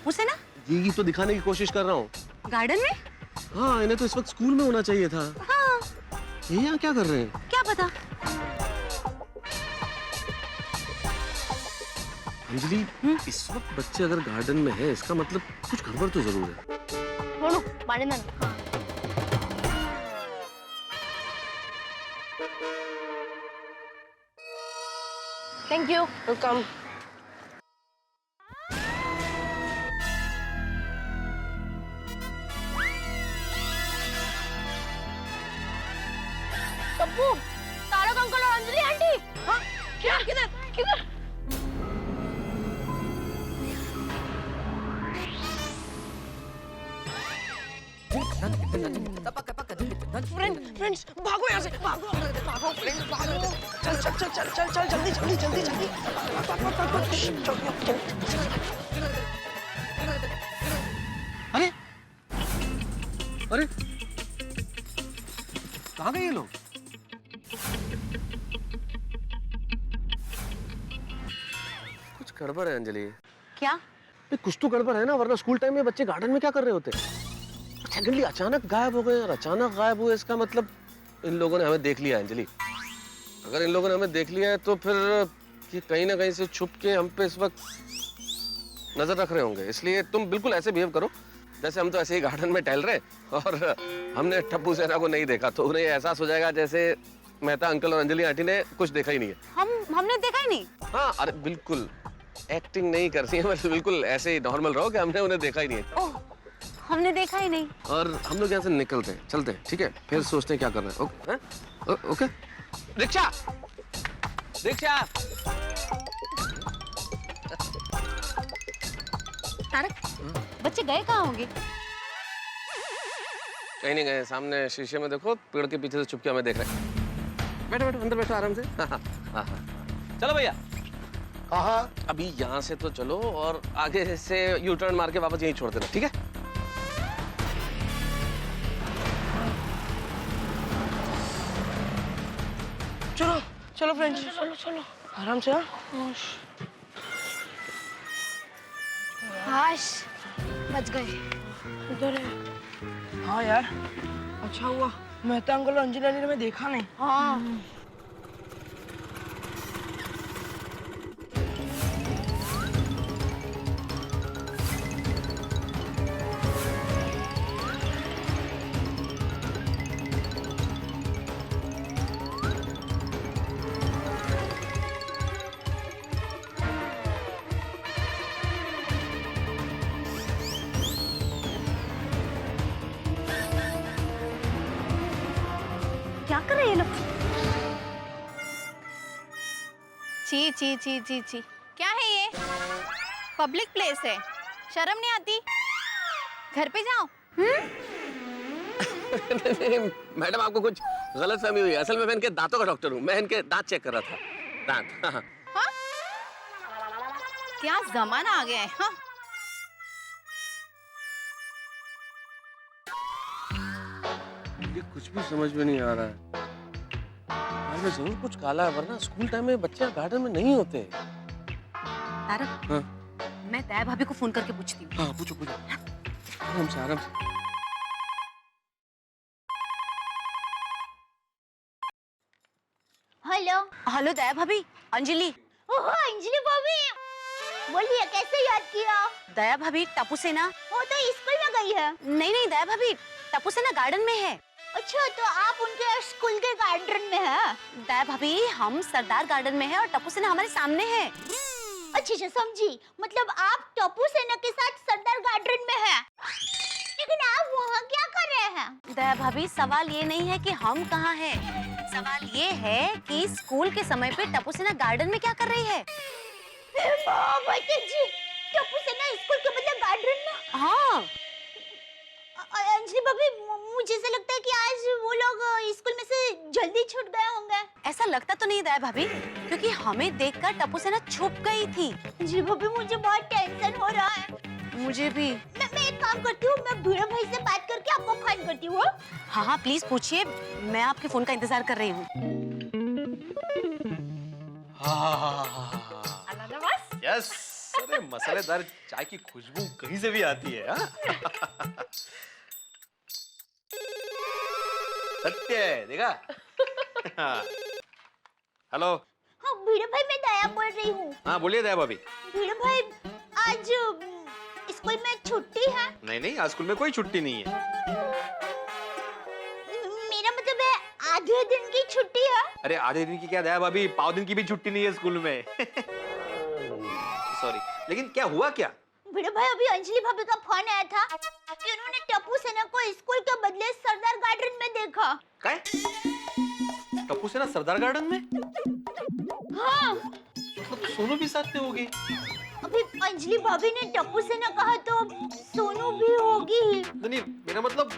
टप्पू से ना? यही तो दिखाने की कोशिश कर रहा हूँ। गार्डन में? हाँ, इन्हें तो इस वक्त स्कूल में होना चाहिए था। हाँ। ये यहाँ क्या कर रहे हैं? क्या पता। अंजलि, इस वक्त बच्चे अगर गार्डन में हैं, इसका मतलब कुछ गड़बड़ तो जरूर है। Thank you. Welcome. Tappu, Tarak uncle और अंजलि आंटी। हाँ? क्या? किधर? किधर? फ्रेंड्स, भागो यहाँ से, भागो, भागो, फ्रेंड्स, भागो। चल, चल, चल, चल, चल, चल, जल्दी, जल्दी, जल्दी, जल्दी। अरे अरे, कहाँ गए ये लोग? कुछ गड़बड़ है अंजलि। क्या? कुछ तो गड़बड़ है ना, वरना स्कूल टाइम में बच्चे गार्डन में क्या कर रहे होते? सेकंडली अचानक गायब हो गए और अचानक गायब हुए, इसका मतलब इन लोगों ने हमें देख लिया है अंजलि। अगर इन लोगों ने हमें देख लिया है तो फिर ये कहीं ना कहीं से छुप के हम पे इस वक्त नजर रख रहे होंगे। इसलिए तुम बिल्कुल ऐसे बिहेव करो जैसे हम तो ऐसे ही गार्डन में टहल रहे और हमने टप्पू सेना को नहीं देखा, तो उन्हें एहसास हो जाएगा जैसे मेहता अंकल और अंजलि आंटी ने कुछ देखा ही नहीं है। हमने देखा ही नहीं। हाँ, अरे बिल्कुल एक्टिंग नहीं करती है, मतलब बिल्कुल ऐसे ही नॉर्मल रहो कि हमने उन्हें देखा ही नहीं है। ओह, हमने देखा ही नहीं। और हम लोग यहाँ से निकलते हैं, चलते हैं, ठीक है? फिर सोचते हैं क्या करना है। ओके, हैं? ओके। Rickshaw, rickshaw. तारक, बच्चे गए कहाँ होंगे? कहीं नहीं गए, सामने शीशे में देखो, पेड़ के पीछे से छुप के हमें देख रहे हैं। बैठो बैठो, अंदर बैठो आराम से। हाँ। चलो भैया। हाँ, अभी यहाँ से तो चलो और आगे से यू टर्न मार के वापस यहीं छोड़ देना, ठीक है? चलो, चलो फ्रेंड्स, चलो, चलो, आराम से। हाश, बच गए। उधर है। हाँ यार, अच्छा हुआ मेहता अंकल और अंजलि आंटी ने मैं देखा नहीं। हाँ। क्या कर रहे हैं ये लोग? ची ची ची ची ची, क्या है ये? पब्लिक प्लेस है, शर्म नहीं आती? घर पे जाओ। नहीं, मैडम आपको कुछ गलतफहमी हुई है। असल में मैं इनके दांतों का डॉक्टर हूँ, मैं इनके दांत चेक कर रहा था। दांत। हाँ। हाँ? क्या जमाना आ गया है? हाँ? ये कुछ भी समझ में नहीं आ रहा है। में जरूर कुछ काला है, वरना स्कूल टाइम में बच्चे गार्डन में नहीं होते। तारक, हाँ? मैं दया भाभी को फोन करके पूछती हूँ। हाँ, पूछो पूछो, आराम से आराम से। हेलो। हेलो दया भाभी, अंजलि। ओह अंजलि भाभी, बोलिए कैसे याद किया? दया भाभी, टप्पू सेना। वो तो स्कूल में गई है। नहीं नहीं दया भाभी, टप्पू सेना गार्डन में है। अच्छा, तो आप उनके स्कूल के गार्डन में है? दया भाभी, हम सरदार गार्डन में है और टप्पू सेना हमारे सामने है। अच्छा, समझी। मतलब आप टप्पू सेना के साथ सरदार गार्डन में है, लेकिन आप वहाँ क्या कर रहे हैं? दया भाभी, सवाल ये नहीं है कि हम कहाँ हैं, सवाल ये है कि स्कूल के समय पे टप्पू सेना गार्डन में क्या कर रही है। जी, टप्पू सेना स्कूल के मतलब गार्डन में? हाँ। अंजलि भाभी, मुझे ऐसा लगता है कि आज वो लोग स्कूल में से जल्दी छूट गए होंगे। ऐसा लगता तो नहीं दया भाभी, क्योंकि हमें देखकर टप्पू सेना छुप गई थी। अंजलि भाभी, मुझे बहुत टेंशन हो रहा है। मुझे भी। मैं एक काम करती हूँ, मैं भूरा भाई से बात करके आपको फोन करती हूँ। हाँ हाँ प्लीज पूछिए, मैं आपके फोन का इंतजार कर रही हूँ। यस, अरे मसालेदार चाय की खुशबू कहीं से भी आती है। हाँ? सत्य है, देखा? हाँ। हेलो। हाँ भिड़े भाई, मैं दया बोल रही हूँ। हाँ बोलिए दया भाभी। भिड़े भाई, आज स्कूल में छुट्टी है? नहीं नहीं, आज स्कूल में कोई छुट्टी नहीं है। मेरा मतलब है आधे दिन की छुट्टी है। अरे आधे दिन की क्या दया भाभी, पाव दिन की भी छुट्टी नहीं है स्कूल में। सॉरी, लेकिन क्या हुआ क्या? भिड़े भाई, अभी अंजलि भाभी का फोन आया था कि उन्होंने टप्पू सेना को स्कूल के बदले सरदार गार्डन में देखा। क्या? टप्पू सेना सरदार गार्डन में? हाँ। मतलब सोनू भी साथ में होगी? अभी अंजलि भाभी ने टप्पू सेना कहा तो सोनू भी होगी। नहीं, मेरा मतलब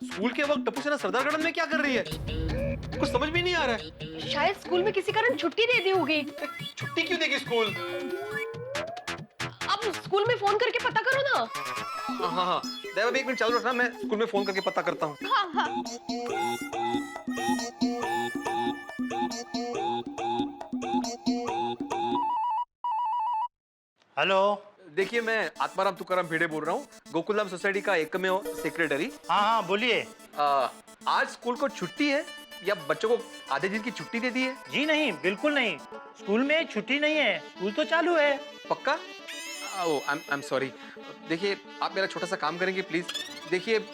स्कूल के वक्त टप्पू सेना सरदार गार्डन में क्या कर रही है? कुछ समझ भी नहीं आ रहा है। शायद स्कूल में किसी कारण छुट्टी दे दी होगी। छुट्टी क्यों देगी स्कूल? आप स्कूल में फोन करके पता करो ना। हाँ हाँ, दया भाभी 1 मिनट चालू रखना, मैं स्कूल में फोन करके पता करता हूँ। हाँ हाँ। हेलो। देखिए, मैं आत्माराम तुकाराम भिड़े बोल रहा हूँ, गोकुलधाम सोसाइटी का एकमेव सेक्रेटरी। हाँ हाँ बोलिए। आज स्कूल को छुट्टी है या बच्चों को आधे दिन की छुट्टी दे दी है? जी नहीं, बिल्कुल नहीं, स्कूल में छुट्टी नहीं है, स्कूल तो चालू है। पक्का? ओह, आई एम सॉरी। देखिए, आप मेरा छोटा सा काम करेंगे प्लीज? देखिए,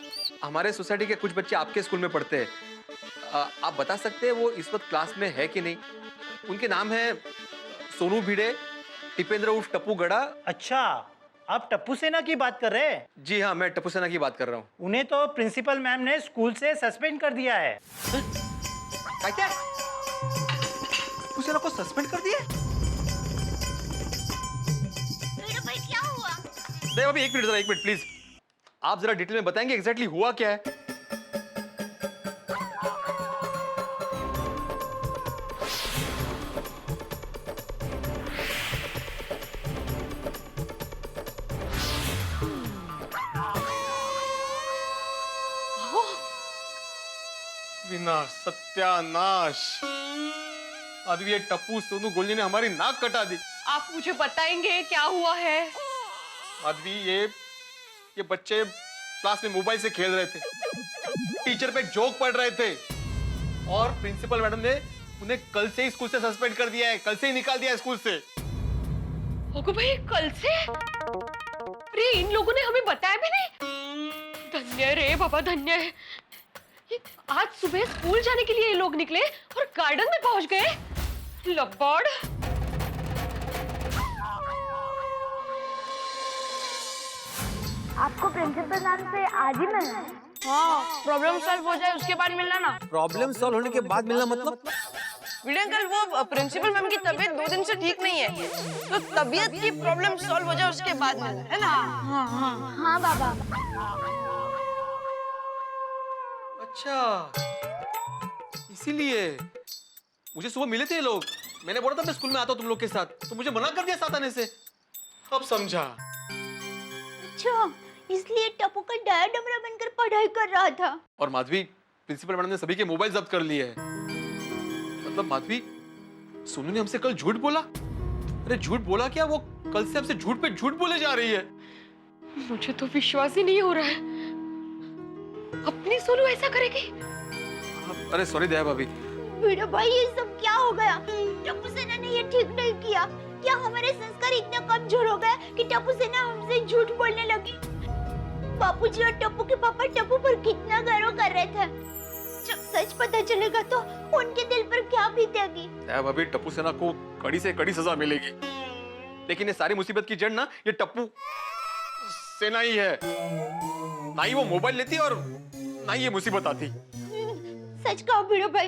हमारे सोसाइटी के कुछ बच्चे आपके स्कूल में पढ़ते हैं। आप बता सकते हैं वो इस वक्त क्लास में है कि नहीं? उनके नाम है सोनू भिड़े, टिपेंद्र उर्फ टप्पू गड़ा। अच्छा, आप टप्पू सेना की बात कर रहे हैं? जी हाँ, मैं टप्पू सेना की बात कर रहा हूँ। उन्हें तो प्रिंसिपल मैम ने स्कूल से सस्पेंड कर दिया है। क्या? टप्पू सेना को सस्पेंड कर दिया? भिड़े भाई, क्या हुआ? दया भाभी 1 मिनट, जरा 1 मिनट प्लीज। आप जरा डिटेल में बताएंगे एग्जैक्टली हुआ क्या है? विनाश, सत्यानाश। अभी ये टप्पू सोनू गोल्डी ने हमारी नाक कटा दी। आप मुझे बताएंगे क्या हुआ है? माधवी, ये बच्चे क्लास में मोबाइल से खेल रहे थे, टीचर पे जोक पढ़ रहे थे और प्रिंसिपल मैडम ने उन्हें कल से ही स्कूल से सस्पेंड कर दिया है, कल से ही निकाल दिया है स्कूल से। ओगो भाई, कल से? अरे इन लोगों ने हमें बताया भी नहीं। धन्य रे बाबा, धन्य है। आज सुबह स्कूल जाने के लिए ये लोग निकले और गार्डन में पहुंच गए। लब्बड़। आपको प्रिंसिपल मैम से आज ही मिलना है? हाँ, प्रॉब्लम सॉल्व हो जाए उसके बाद मिलना ना। प्रॉब्लम सॉल्व होने के बाद मिलना मतलब? वीडियो अंकल, वो प्रिंसिपल मैम की तबीयत 2 दिन से ठीक नहीं है, तो तबीयत की प्रॉब्लम सॉल्व हो जाए उसके बाद मिलना है ना। हाँ हाँ हाँ बाबा। अच्छा, इसीलिए मुझे सुबह मिले थे ये लोग। मैंने बोला था मैं स्कूल में आता हूँ तुम लोग के साथ, तो मुझे मना कर दिया साथ आने से। अब समझा। अच्छा, इसलिए टप्पू का डाया डमरा बनकर पढ़ाई कर रहा था। और माधवी, प्रिंसिपल मैडम ने सभी के मोबाइल जब्त कर लिए हैं। मतलब माधवी, सोनू ने हमसे कल झूठ बोला। अरे झूठ बोला क्या, वो कल से हमसे झूठ पे झूठ बोले जा रही है। मुझे तो विश्वास ही नहीं हो रहा है, अपनी सोनू ऐसा करेगी? अरे सॉरी दया भाभी। भिड़े भाई, ये सब क्या हो गया? टप्पू सेना ने ये ठीक नहीं किया। क्या हमारे संस्कार इतने कमजोर हो गए कि टप्पू सेना हमसे झूठ बोलने लगी? बापूजी और टप्पू के पापा टप्पू पर कितना गर्व कर रहे थे। जब सच पता चलेगा तो उनके दिल पर क्या बीतेगी? दया भाभी, टप्पू सेना को कड़ी से कड़ी सजा मिलेगी, लेकिन ये सारी मुसीबत की जड़ ना ये टप्पू सेना ही है। ना ही वो मोबाइल लेती और ना ही ये मुसीबत आती। सच कहो भिड़े भाई,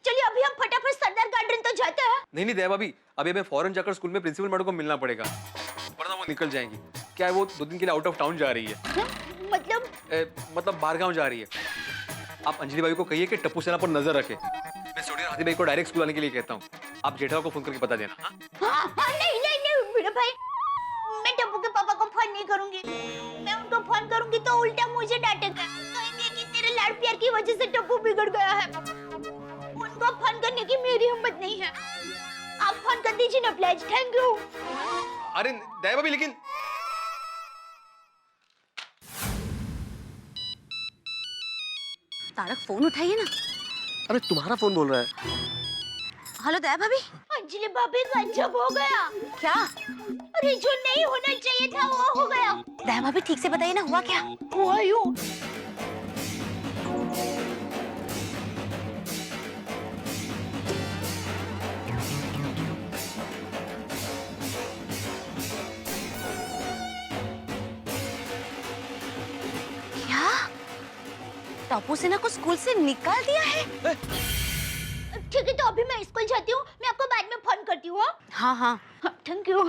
चलिए अभी हम फटाफट सरदार गार्डन तो जाते हैं। नहीं दया भाभी, अभी हमें फौरन जाकर स्कूल में प्रिंसिपल मैडम को मिलना पड़ेगा, वरना वो निकल जाएंगी। क्या है, वो 2 दिन के लिए आउट ऑफ टाउन जा रही है। मतलब बाहरगांव जा रही है। आप अंजलि भाई को कहिए कि टप्पू सेना पर नजर रखे। मैं सोनिया राधी भाई को डायरेक्ट स्कूल आने के लिए कहता हूँ। आप जेठा को फोन करके बता देना। नहीं भिड़े भाई, मैं टप्पू के पापा को फोन नहीं करूंगी। मैं उनको फोन करूंगी तो उल्टा मुझे डांटेंगे, कहेंगे कि तेरे लाड़ प्यार की वजह से टप्पू बिगड़ गया है। उनको फोन करने की मेरी हिम्मत नहीं है। आप फोन कर दीजिए ना प्लीज। Thank you. अरे दया भाभी, लेकिन तारक फोन उठाइए ना। अरे तुम्हारा फोन बोल रहा है। हेलो दया भाभी। अंजलि भाभी गजब हो गया। क्या? अरे जो नहीं होना चाहिए था वो हो गया। दया भाभी ठीक से बताइए ना, हुआ क्या? हुआ यूं, क्या टप्पू सेना को स्कूल से निकाल दिया है? ठीक है तो अभी मैं स्कूल जाती हूँ, मैं आपको बाद में फोन करती हूँ। हाँ हाँ। Thank you.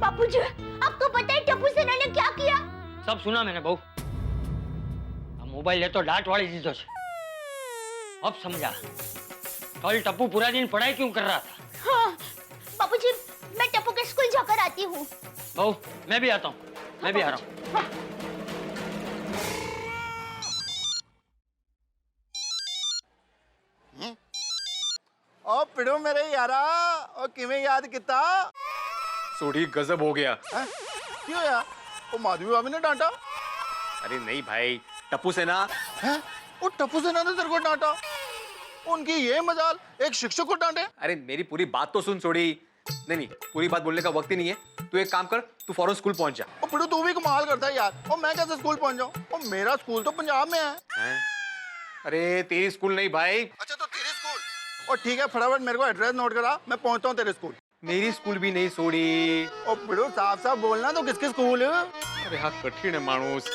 बापूजी, आपको पता है टप्पू सेना ने क्या किया? सब सुना मैंने बहू। अब मोबाइल ले तो डांट वाली चीजों से। अब समझा कल टप्पू पूरा दिन पढ़ाई क्यों कर रहा था। हाँ, बापूजी मैं टप्पू के स्कूल जाकर आती हूँ। बहू मैं भी आता हूँ, मैं भी आ रहा हूँ। ओ पिड़ो मेरे यारा ओ किवें याद किता। सोढ़ी गजब हो गया। हैं? क्यों यार? ओ माधवी भाभी ने डांटा? अरे नहीं भाई, टप्पू सेना। हैं? ओ टप्पू सेना ने तेरे को डांटा? उनकी ये मजाल एक शिक्षक को डांटे? अरे मेरी पूरी बात तो सुन सोढ़ी। नहीं नहीं, पूरी बात बोलने का वक्त ही नहीं है। तू एक काम कर, तू फौरन स्कूल पहुंच जा। ओ पिड़ो तू भी कमाल करता है यार। ओ मैं कैसे स्कूल पहुंच जाऊं? ओ मेरा स्कूल तो पंजाब में है। हैं? अरे तेरी स्कूल नहीं भाई, अच्छा तो तेरी स्कूल। ओ ठीक है फटाफट मेरे को एड्रेस नोट करा, मैं पहुंचता हूँ तेरे स्कूल। मेरी स्कूल भी नहीं सोढ़ी। ओ पिड़ो साफ साफ बोलना तो किसके स्कूल है? अरे हाँ कठिन है मानूस।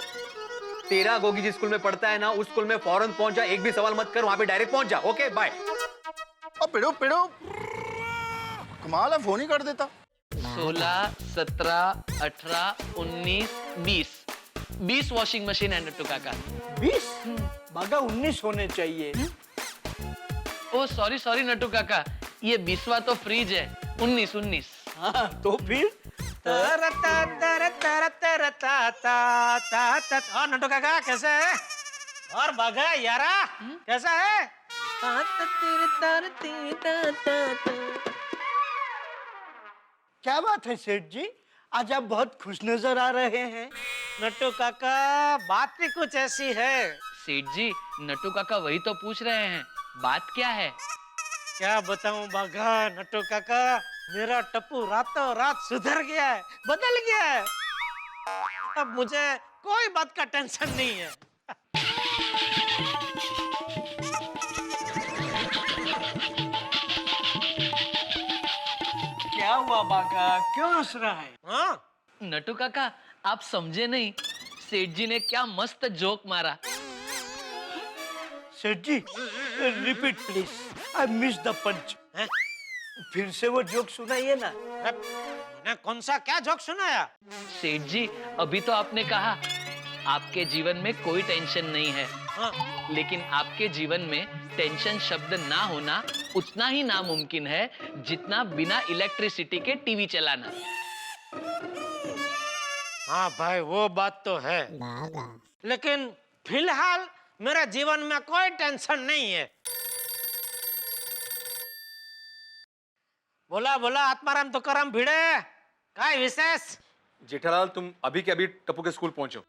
तेरा गोगी जिस स्कूल में पढ़ता है ना, उस स्कूल में फौरन पहुंच जा। एक भी सवाल मत कर, वहां पे डायरेक्ट पहुंच जा। Okay bye. ओ पिड़ो पिड़ो कमाल है, फोन ही कर देता। 16, 17, 18, 19, 20 वॉशिंग मशीन है नट्टू काका। 20? बागा 19 होने चाहिए। ओ सॉरी नट्टू काका, ये 20वां तो फ्रिज है। 19। हाँ तो फिर हाँ नट्टू काका कैसे है? और बागा यारा कैसा है? क्या बात है सेठ जी, आज आप बहुत खुश नजर आ रहे हैं। नट्टू काका बात भी कुछ ऐसी है। सेठ जी, नट्टू काका वही तो पूछ रहे हैं, बात क्या है? क्या बताऊं बाघा नट्टू काका, मेरा टप्पू रातों रात सुधर गया है, बदल गया है। अब मुझे कोई बात का टेंशन नहीं है। क्या हुआ बाघा, क्यों हंस रहा है? हाँ नट्टू काका आप समझे नहीं, सेठ जी ने क्या मस्त जोक मारा। सेठ जी repeat please, I miss the punch. फिर से वो जोक सुनाइए ना। मैंने कौन सा क्या जोक सुनाया? सेठ जी अभी तो आपने कहा आपके जीवन में कोई टेंशन नहीं है। हाँ। लेकिन आपके जीवन में टेंशन शब्द ना होना उतना ही नामुमकिन है जितना बिना इलेक्ट्रिसिटी के टीवी चलाना। हाँ भाई वो बात तो है, लेकिन फिलहाल मेरे जीवन में कोई टेंशन नहीं है। बोला बोला आत्माराम तो करम भिड़े, काय विशेष? जेठालाल तुम अभी के अभी टप्पू के स्कूल पहुंचो।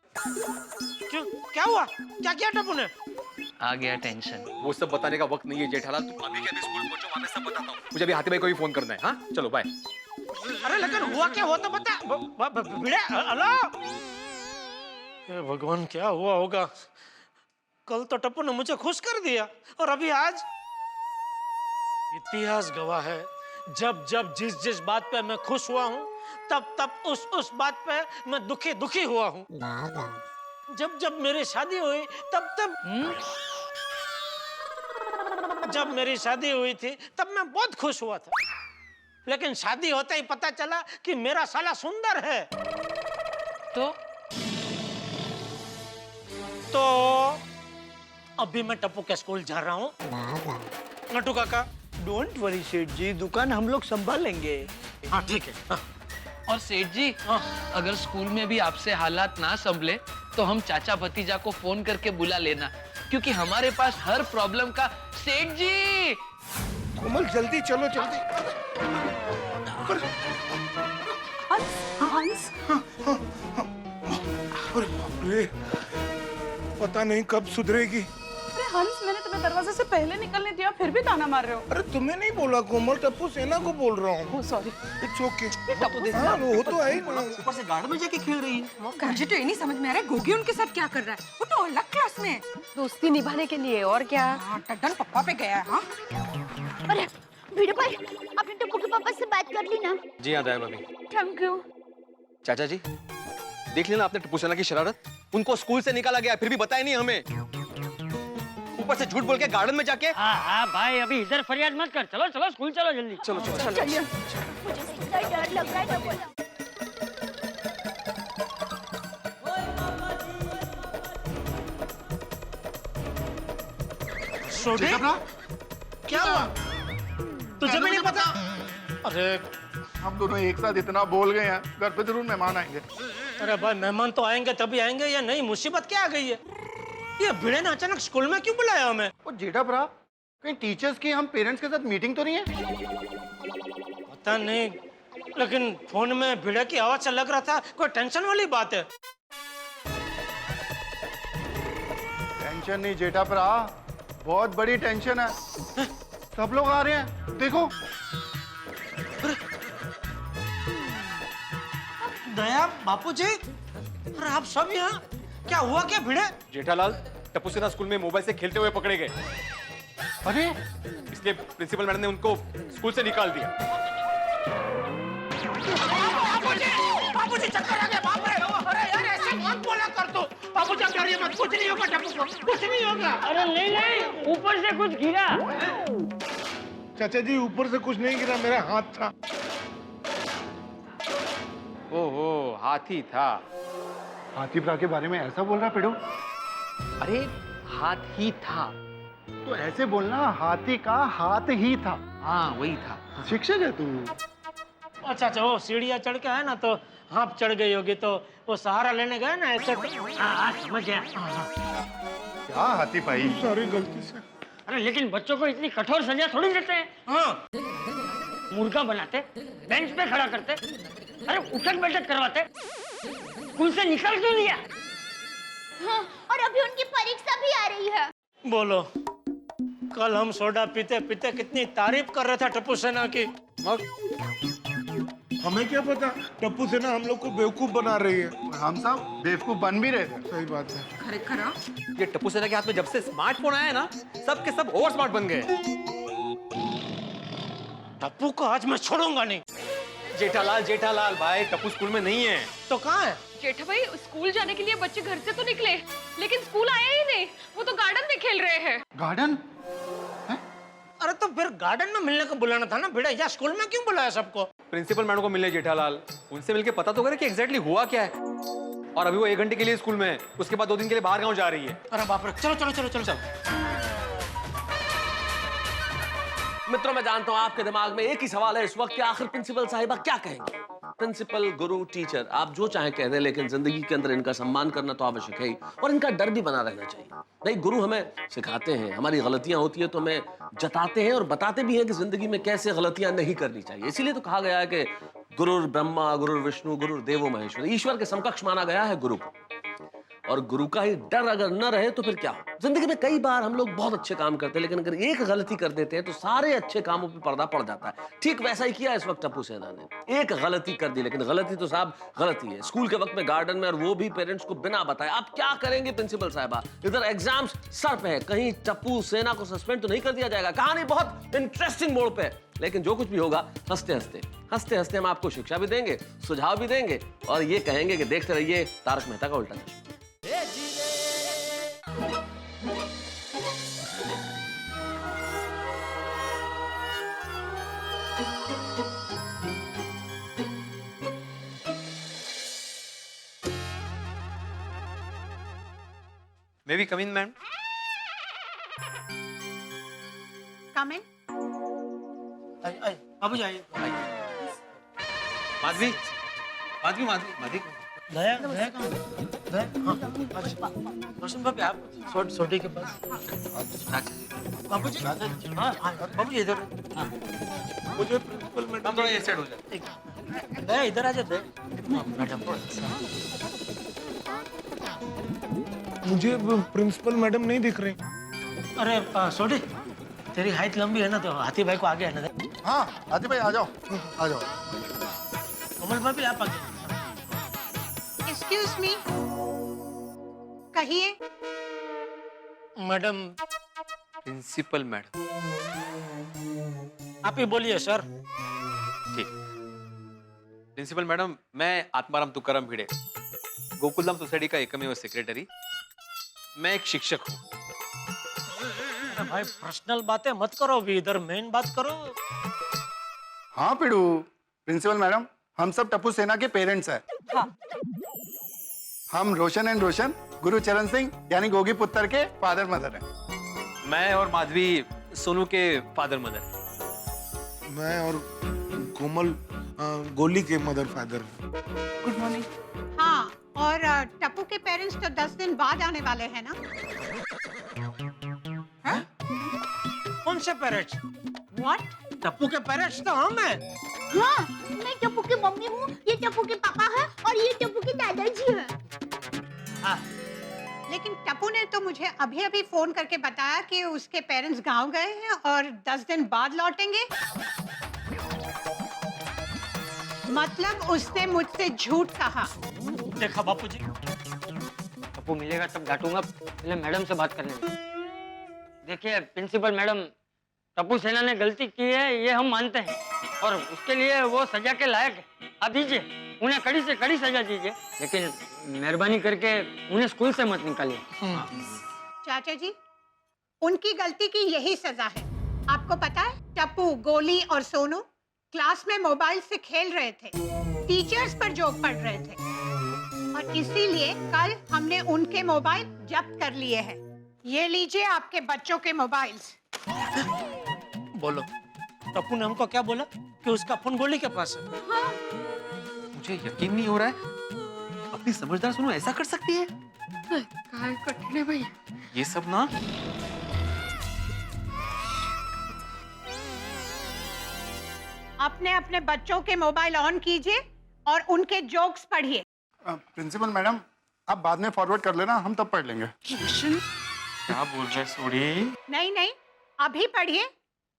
क्यों, क्या हुआ? क्या किया टप्पू ने? आ गया टेंशन। वो सब बताने का वक्त नहीं है जेठालाल, तुम अभी के अभी स्कूल पहुंचो, वहां पे सब बताता हूँ। मुझे अभी हाथी भाई को भी फोन करना है। हाँ चलो बाय। अरे लेकिन हुआ क्या, वो तो बता। भिड़े हेलो। हे भगवान क्या हुआ होगा? कल तो टप्पू ने मुझे खुश कर दिया और अभी आज? इतिहास गवाह है, जब जब जिस जिस बात पे मैं खुश हुआ हूँ तब तब उस बात पे मैं दुखी हुआ हूँ। जब जब मेरी शादी हुई तब जब मेरी शादी हुई थी तब मैं बहुत खुश हुआ था, लेकिन शादी होते ही पता चला कि मेरा साला सुंदर है। तो अभी मैं टप्पू के स्कूल जा रहा हूँ। नट्टू काका डोंट वरी सेठ जी, दुकान हम लोग संभाल लेंगे। हाँ ठीक है। हाँ। और सेठ जी अगर स्कूल में भी आपसे हालात ना संभले तो हम चाचा भतीजा को फोन करके बुला लेना, क्योंकि हमारे पास हर प्रॉब्लम का। सेठ जी कोमल जल्दी चलो जल्दी। हंस, हंस। अरे बाप रे, पता नहीं कब सुधरेगी। अरे हंस, मैंने तुम्हें दरवाजे से पहले निकलने दिया, फिर भी ताना मार रहे हो। अरे तुम्हें नहीं बोला कोमल, टप्पू सेना को बोल रहा हूँ। सॉरी। It's okay. हाँ वो तो है ही ना। ऊपर से गार्डन में जाके खेल रही है। मुझे तो ये नहीं समझ में आ रहा है गोगी उनके साथ क्या कर रहा है। वो तो अलग क्लास में है। दोस्ती निभाने के लिए, और क्या। टड्डन पप्पा पे गया है। हाँ अरे भिड़े भाई, आपने टप्पू के पापा से बात कर ली ना? जी हाँ दया भाभी। Thank you. चाचा जी, देख लिया ना आपने टप्पू सेना की शरारत। उनको स्कूल से निकाला गया, फिर भी बताया नहीं हमें। ऊपर से झूठ बोल के गार्डन में जाके। हाँ भाई, अभी इधर फरियाद मत कर, चलो चलो स्कूल चलो जल्दी। चलो चलो चलिए। मुझे इतना डर लग रहा है ना बोला। छोटे क्या हुआ? तुझे भी नहीं पता? अरे हम दोनों एक साथ इतना बोल गए हैं, घर पे जरूर मेहमान आएंगे। अरे भाई, मेहमान तो आएंगे तभी आएंगे या नहीं, मुसीबत क्या आ गई है? ये भिड़े ने अचानक स्कूल में क्यों बुलाया हमें? और जेठा भरा, कहीं टीचर्स की हम पेरेंट्स के साथ मीटिंग तो नहीं है? पता नहीं, लेकिन फोन में भिड़े की आवाज से लग रहा था कोई टेंशन वाली बात है। टेंशन नहीं जेठा भरा, बहुत बड़ी टेंशन है। सब लोग आ रहे हैं, देखो। दया बापूजी, अरे आप सब यहाँ? क्या हुआ क्या भिड़े? जेठालाल टप्पू सेना स्कूल में मोबाइल से खेलते हुए पकड़े गए। अरे इसलिए प्रिंसिपल मैडम ने उनको स्कूल से निकाल दिया। बापूजी चक्कर आ गया, बाप रे! अरे यार ऐसे मत बोला कर तू। बापूजी आप डरिए मत, कुछ नहीं होगा टप्पू को, कुछ नहीं होगा। अरे नहीं, ऊपर से कुछ गिरा। चाचा जी ऊपर से कुछ नहीं गिरा, मेरा हाथ था। ओहो, हाथी था। हाथी भरा के बारे में ऐसा बोल रहा पेड़ो? अरे हाथ ही था। तो ऐसे बोलना, हाथी का हाथ ही था। हाँ वही था। शिक्षक है तू। अच्छा अच्छा, वो सीढ़ियाँ चढ़ के आए ना तो हाँप चढ़ गई होगी, तो वो सहारा लेने गए ना ऐसे। हाँ समझ गया। क्या हाथी भाई? सॉरी, गलती से। अरे लेकिन बच्चों को इतनी कठोर सजा थोड़ी देते हैं। हाँ, मुर्गा बनाते, बेंच पे खड़ा करते, अरे उठक बैठक करवाते, स्कूल से निकल क्यों दिया? हाँ, और अभी उनकी परीक्षा भी आ रही है। बोलो, कल हम सोडा पीते पीते कितनी तारीफ कर रहे थे टप्पू सेना की। और हमें क्या पता, टप्पू सेना हम लोग को बेवकूफ बना रही है। और हम सब बेवकूफ बन भी रहे थे। सही बात है। ये टप्पू सेना के हाथ में जब से स्मार्टफोन आया है ना, सब के सब ओवर स्मार्ट बन गए। टप्पू को आज मैं छोड़ूंगा नहीं। जेठालाल भाई, टप्पू स्कूल में नहीं है। तो कहाँ है? जेठा भाई, स्कूल जाने के लिए बच्चे घर से तो निकले, लेकिन स्कूल आए ही नहीं। वो तो गार्डन में खेल रहे हैं। गार्डन? अरे तो फिर गार्डन में मिलने को बुलाना था ना भिड़े, या स्कूल में क्यों बुलाया सबको? प्रिंसिपल मैडम को मिलने जेठालाल, उनसे मिलके पता तो करे कि एग्जैक्टली हुआ क्या है। और अभी वो 1 घंटे के लिए स्कूल में है, उसके बाद 2 दिन के लिए बाहर गांव जा रही है। अरे बाप रे, चलो चलो चलो चलो चलो। मित्रों, मैं जानता हूं आपके दिमाग में एक ही सवाल है इस वक्त कि आखिर प्रिंसिपल साहिबा क्या कहेंगे। प्रिंसिपल, गुरु, टीचर, आप जो चाहे कह दें, लेकिन जिंदगी के अंदर इनका सम्मान करना तो आवश्यक है ही, और इनका डर भी बना रहना चाहिए। नहीं, गुरु हमें सिखाते हैं, हमारी गलतियां होती है तो हमें जताते हैं और बताते भी हैं कि जिंदगी में कैसे गलतियां नहीं करनी चाहिए। इसीलिए तो कहा गया है कि गुरुर ब्रह्मा, गुरुर विष्णु, गुरुर देवो महेश्वर। ईश्वर के समकक्ष माना गया है गुरु को। और गुरु का ही डर अगर न रहे तो फिर क्या हो? जिंदगी में कई बार हम लोग बहुत अच्छे काम करते हैं, लेकिन अगर एक गलती कर देते हैं तो सारे अच्छे कामों पे पर्दा पड़ जाता है। ठीक वैसा ही किया इस वक्त टप्पू सेना ने। एक गलती कर दी, लेकिन गलती तो साहब गलती है। स्कूल के वक्त में गार्डन में, और वो भी पेरेंट्स को बिना बताए। आप क्या करेंगे प्रिंसिपल साहिबा? इधर एग्जाम्स सर पे है, कहीं टप्पू सेना को सस्पेंड तो नहीं कर दिया जाएगा? कहानी बहुत इंटरेस्टिंग मोड़ पे है, लेकिन जो कुछ भी होगा हंसते हंसते हम आपको शिक्षा भी देंगे, सुझाव भी देंगे, और ये कहेंगे कि देखते रहिए तारक मेहता का उल्टा चश्मा। May be come in ma'am. Come in. बाबूजी आइए। माधवी, माधवी, माधवी, माधवी। दया दया कहाँ है? दया, हाँ, रोशन भाभी आप सोडी के पास। बाबूजी, हाँ बाबूजी इधर। मुझे प्रिंसिपल मैडम थोड़ा ये साइड हो जाए। दया इधर आ जा। दया मैडम, मुझे प्रिंसिपल मैडम नहीं दिख रही। अरे सोडी, तेरी हाइट लंबी है ना, तो हाथी भाई को आगे आने दे। हाँ हाथी भाई आ जाओ, आ जाओ। कमल भाभी आप आगे। एक्सक्यूज मी, कहिए। Madam, principal madam. आप ही बोलिए सर। ठीक। प्रिंसिपल मैडम, मैं आत्माराम तुकाराम भिड़े, गोकुलधाम सोसाइटी का एकमेव सेक्रेटरी। मैं एक शिक्षक हूँ। अरे भाई पर्सनल बातें मत करो, अभी इधर मेन बात करो। हाँ पिड़ू, प्रिंसिपल मैडम, हम सब टप्पू सेना के पेरेंट्स हैं। हाँ। हम रोशन एंड रोशन, गुरुचरण सिंह यानी गोगी पुत्र के फादर मदर हैं। मैं और माधवी सोनू के फादर मदर। मैं और कोमल गोली के मदर फादर। Good morning. हाँ, और टप्पू के पेरेंट्स तो 10 दिन बाद आने वाले हैं ना? कौन से पेरेंट्स? व्हाट? टप्पू के पेरेंट्स तो हम हैं। हाँ, मैं टप्पू की मम्मी हूँ, ये टप्पू के पापा है और ये टप्पू के दादाजी है। हाँ। लेकिन टप्पू ने तो मुझे अभी अभी फोन करके बताया कि उसके पेरेंट्स गांव गए हैं और 10 दिन बाद लौटेंगे। मतलब उसने मुझसे झूठ कहा। देखा बापूजी, टप्पू मिलेगा तब डांटूंगा, पहले मैडम से बात करने दो। देखिए प्रिंसिपल मैडम, टप्पू सेना ने गलती की है, ये हम मानते हैं, और उसके लिए वो सजा के लायक है। आप दीजिए, उन्हें कड़ी से कड़ी सजा दीजिए, लेकिन मेहरबानी करके उन्हें स्कूल से मत निकालिए। चाचा जी, उनकी गलती की यही सजा है। आपको पता है, टप्पू, गोली और सोनू क्लास में मोबाइल से खेल रहे थे, टीचर्स पर जोक पढ़ रहे थे, और इसीलिए कल हमने उनके मोबाइल जब्त कर लिए हैं। ये लीजिए आपके बच्चों के मोबाइल्स। बोलो, टप्पू ने हमको क्या बोला कि उसका फोन गोली के पास है? मुझे यकीन नहीं हो रहा है, अपनी समझदार सोनू ऐसा कर सकती है। काय कठिन है भाई। ये सब ना, अपने अपने बच्चों के मोबाइल ऑन कीजिए और उनके जोक्स पढ़िए। प्रिंसिपल मैडम, आप बाद में फॉरवर्ड कर लेना, हम तब पढ़ लेंगे। क्या बोल रहे सोड़ी? नहीं नहीं, अभी पढ़िए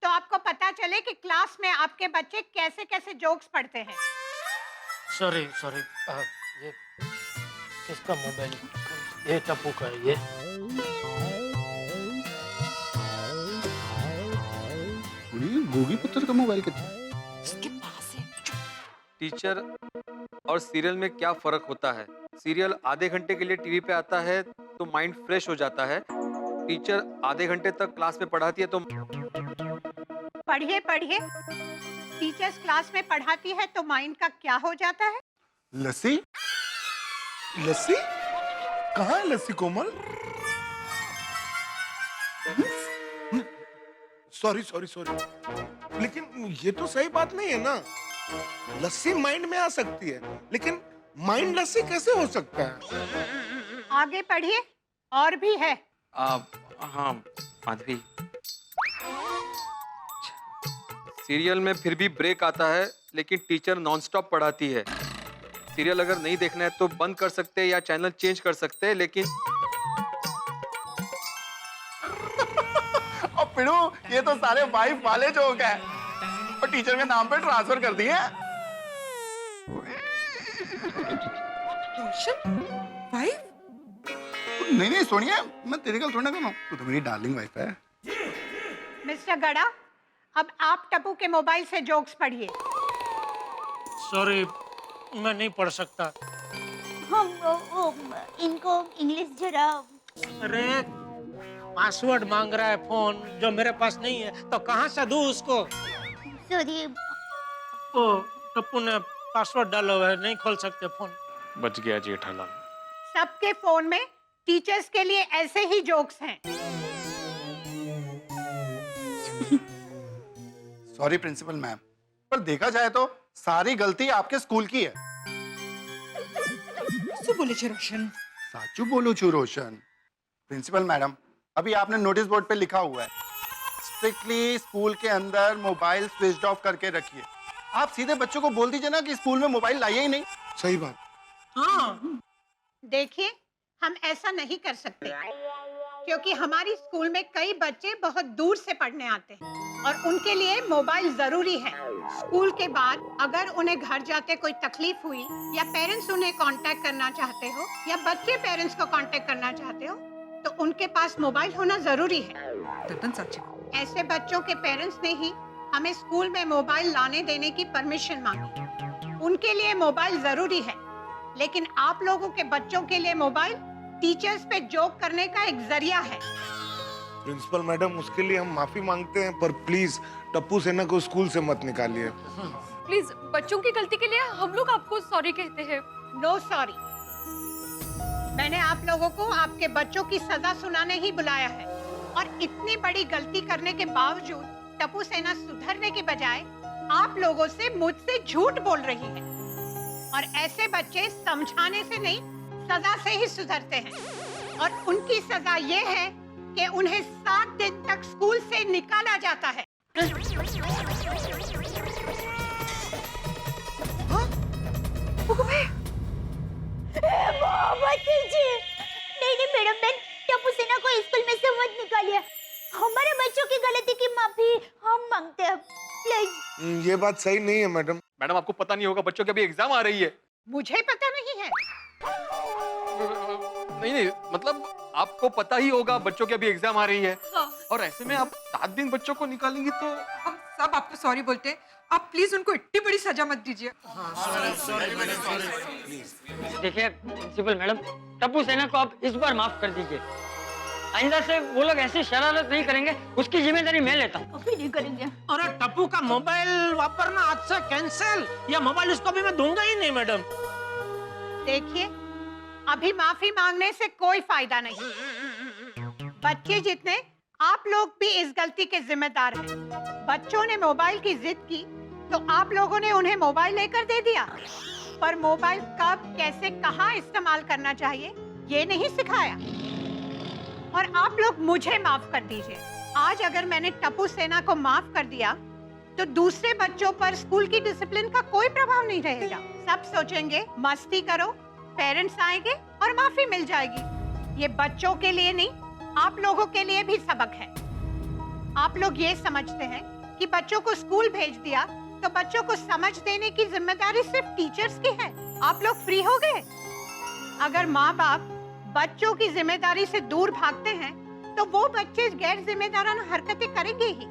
तो आपको पता चले कि क्लास में आपके बच्चे कैसे कैसे जोक्स पढ़ते हैं। सॉरी सॉरी, ये किसका मोबाइल? ये टप्पू का है ये। गोगी पुत्र का मोबाइल कितना? टीचर और सीरियल में क्या फर्क होता है? सीरियल आधे घंटे के लिए टीवी पे आता है तो माइंड फ्रेश हो जाता है, टीचर आधे घंटे तक क्लास में पढ़ाती है तो पढ़िए पढ़िए, टीचर्स क्लास में पढ़ाती है तो माइंड का क्या हो जाता है? लस्सी? लस्सी? कहाँ है लस्सी कोमल? सॉरी सॉरी सॉरी, लेकिन ये तो सही बात नहीं है ना। लस्सी माइंड में आ सकती है, लेकिन माइंड लस्सी कैसे हो सकता है? आगे पढ़िए, और भी है। हाँ माधवी, सीरियल में फिर भी ब्रेक आता है, लेकिन टीचर नॉनस्टॉप पढ़ाती है। सीरियल अगर नहीं देखना है तो बंद कर सकते हैं या चैनल चेंज कर सकते हैं, लेकिन और पिड़ू, ये तो सारे वाइफ वाले जोक है और टीचर के नाम पे ट्रांसफर कर दिए। नहीं नहीं सोनिया, मैं तेरी गल थोड़ी ना कर रहा हूँ, तू तो मेरी डार्लिंग वाइफ है। मिस्टर गड़ा, अब आप टप्पू के मोबाइल से जोक्स पढ़िए। सॉरी, मैं नहीं पढ़ सकता। इनको इंग्लिश जरा। अरे पासवर्ड मांग रहा है फोन, जो मेरे पास नहीं है, तो कहाँ से दूं उसको? सॉरी। ओ, टप्पू ने पासवर्ड डाला हुआ है, नहीं खोल सकते फोन। बच गया जेठालाल। सबके फोन में टीचर्स के लिए ऐसे ही जोक्स हैं। सॉरी प्रिंसिपल मैम, पर देखा जाए तो सारी गलती आपके स्कूल की है। रोशन, साचू बोलो छू रोशन। प्रिंसिपल मैडम, अभी आपने नोटिस बोर्ड पे लिखा हुआ है, स्ट्रिक्टली स्कूल के अंदर मोबाइल स्विच ऑफ करके रखिए। आप सीधे बच्चों को बोल दीजिए ना कि स्कूल में मोबाइल लाइए ही नहीं। सही बात। हाँ, देखिए हम ऐसा नहीं कर सकते, क्योंकि हमारी स्कूल में कई बच्चे बहुत दूर से पढ़ने आते हैं और उनके लिए मोबाइल जरूरी है। स्कूल के बाद अगर उन्हें घर जाते कोई तकलीफ हुई या पेरेंट्स उन्हें कांटेक्ट करना चाहते हो या बच्चे पेरेंट्स को कांटेक्ट करना चाहते हो तो उनके पास मोबाइल होना जरूरी है। ऐसे बच्चों के पेरेंट्स ने ही हमें स्कूल में मोबाइल लाने देने की परमिशन मांगी। उनके लिए मोबाइल जरूरी है, लेकिन आप लोगों के बच्चों के लिए मोबाइल टीचर्स पे जोक करने का एक जरिया है। प्रिंसिपल मैडम, उसके लिए हम माफी मांगते हैं, पर प्लीज टप्पू सेना को स्कूल से मत निकालिए। प्लीज बच्चों की गलती के लिए हम लोग आपको सॉरी कहते हैं। No sorry. मैंने आप लोगों को आपके बच्चों की सजा सुनाने ही बुलाया है और इतनी बड़ी गलती करने के बावजूद टप्पू सेना सुधरने के बजाय आप लोगों से मुझसे झूठ बोल रही है। और ऐसे बच्चे समझाने से नहीं, सजा से ही सुधरते हैं। और उनकी सजा ये है कि उन्हें 7 दिन तक स्कूल से निकाला जाता है। नहीं मैडम, मैं टप्पू सेना को स्कूल में से मत निकालिए। हमारे बच्चों की गलती की माफी हम मांगते हैं, प्लीज। ये बात सही नहीं है मैडम। मैडम, आपको पता नहीं होगा, बच्चों की अभी एग्जाम आ रही है। मुझे पता नहीं है। नहीं, मतलब आपको पता ही होगा, बच्चों की अभी एग्जाम आ रही है। हाँ। और ऐसे में आप 7 दिन बच्चों को निकालेंगी तो हम सब आपको सॉरी बोलते हैं। आप प्लीज उनको इतनी बड़ी सजा मत दीजिए। देखिए प्रिंसिपल मैडम, टप्पू सेना को आप इस बार माफ कर दीजिए। आइंदा से वो लोग ऐसी शरारत नहीं करेंगे, उसकी जिम्मेदारी मैं लेता हूँ। अभी नहीं करेंगे। अरे टप्पू का मोबाइल वापरना आज से कैंसिल, या मोबाइल उसको भी मैं दूंगा ही नहीं मैडम। देखिए, अभी माफी मांगने से कोई फायदा नहीं। बच्चे जितने आप लोग भी इस गलती के जिम्मेदार हैं। बच्चों ने मोबाइल की जिद की तो आप लोगों ने उन्हें मोबाइल लेकर दे दिया, पर मोबाइल कब, कैसे, कहाँ इस्तेमाल करना चाहिए ये नहीं सिखाया। और आप लोग मुझे माफ कर दीजिए। आज अगर मैंने टप्पू सेना को माफ कर दिया तो दूसरे बच्चों पर स्कूल की डिसिप्लिन का कोई प्रभाव नहीं रहेगा। सब सोचेंगे मस्ती करो, पेरेंट्स आएंगे और माफी मिल जाएगी। ये बच्चों के लिए नहीं, आप लोगों के लिए भी सबक है। आप लोग ये समझते हैं कि बच्चों को स्कूल भेज दिया तो बच्चों को समझ देने की जिम्मेदारी सिर्फ टीचर्स की है। आप लोग फ्री हो गए। अगर माँ बाप बच्चों की जिम्मेदारी से दूर भागते हैं तो वो बच्चे गैर जिम्मेदाराना हरकतें करेंगे ही।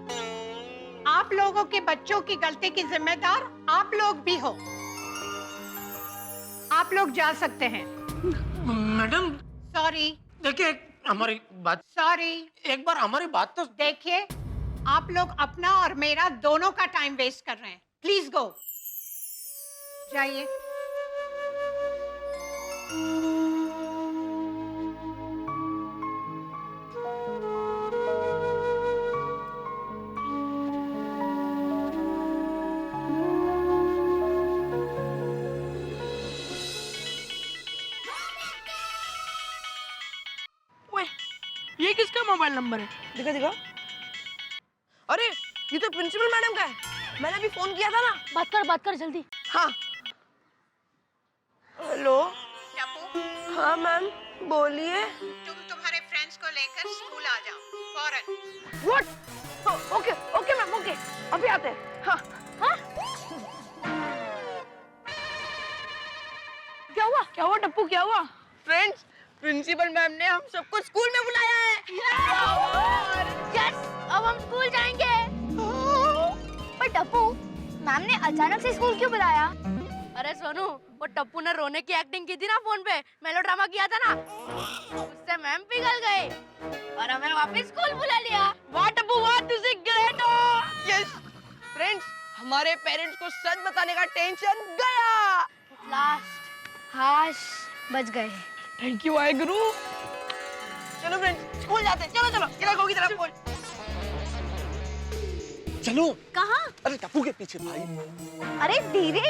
आप लोगों के बच्चों की गलती की जिम्मेदार आप लोग भी हो। आप लोग जा सकते हैं। Madam sorry. देखिए हमारी बात, सॉरी। एक बार हमारी बात तो देखिए, आप लोग अपना और मेरा दोनों का टाइम वेस्ट कर रहे हैं। प्लीज गो, जाइए। ये किसका मोबाइल नंबर है? दिखा दिखा। अरे ये तो प्रिंसिपल मैडम का है, मैंने अभी फोन किया था ना। बात कर जल्दी। हाँ हेलो। टप्पू, हाँ मैम बोलिए। तुम तुम्हारे फ्रेंड्स को लेकर स्कूल आ जाओ फौरन। What? Okay okay ma'am, okay अभी आते हैं। हाँ हाँ? क्या हुआ टप्पू, क्या हुआ? फ्रेंड्स, प्रिंसिपल मैम ने हम सबको स्कूल में बुलाया है। यस, अब हम स्कूल जाएंगे। पर टप्पू, मैम ने अचानक से स्कूल क्यों बुलाया? अरे सोनू, वो टप्पू ने रोने की एक्टिंग की थी ना फोन पे, मेलोड्रामा किया था ना, उससे मैम पिघल गई और हमें वापस स्कूल बुला लिया। वाह टप्पू वाह, तुझे ग्रेट हो। यस फ्रेंड्स, हमारे पेरेंट्स को सच बताने का टेंशन गया। लास्ट हाश बच गए। Thank you Waheguru. चलो फ्रेंड्स स्कूल जाते हैं। चलो चलो इधर की तरफ बोल। चलो। कहाँ? अरे टप्पू के पीछे भाई। अरे धीरे।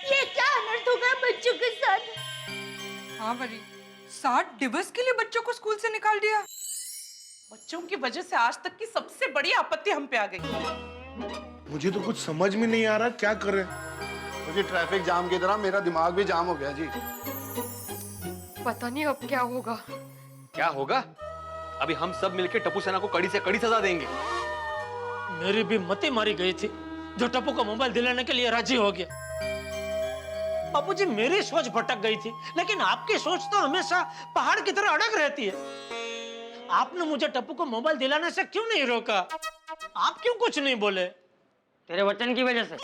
ये क्या अनर्थ हो गया बच्चों के साथ? हाँ बड़ी, 60 दिवस के लिए बच्चों को स्कूल से निकाल दिया। बच्चों की वजह से आज तक की सबसे बड़ी आपत्ति हम पे आ गई। मुझे तो कुछ समझ में नहीं आ रहा क्या करें। मुझे ट्रैफिक जाम की तरह मेरा दिमाग भी जाम हो गया जी। पता नहीं अब क्या होगा। क्या होगा? अभी हम सब मिलकर टप्पू सेना को कड़ी से कड़ी सजा देंगे। मेरी भी मती मारी गई थी जो टप्पू को मोबाइल दिलाने के लिए राजी हो गया। बापूजी, मेरी सोच भटक गई थी, लेकिन आपकी सोच तो हमेशा पहाड़ की तरह अड़ग रहती है। आपने मुझे टप्पू को मोबाइल दिलाने से क्यों नहीं रोका? आप क्यों कुछ नहीं बोले? तेरे वचन की वजह से।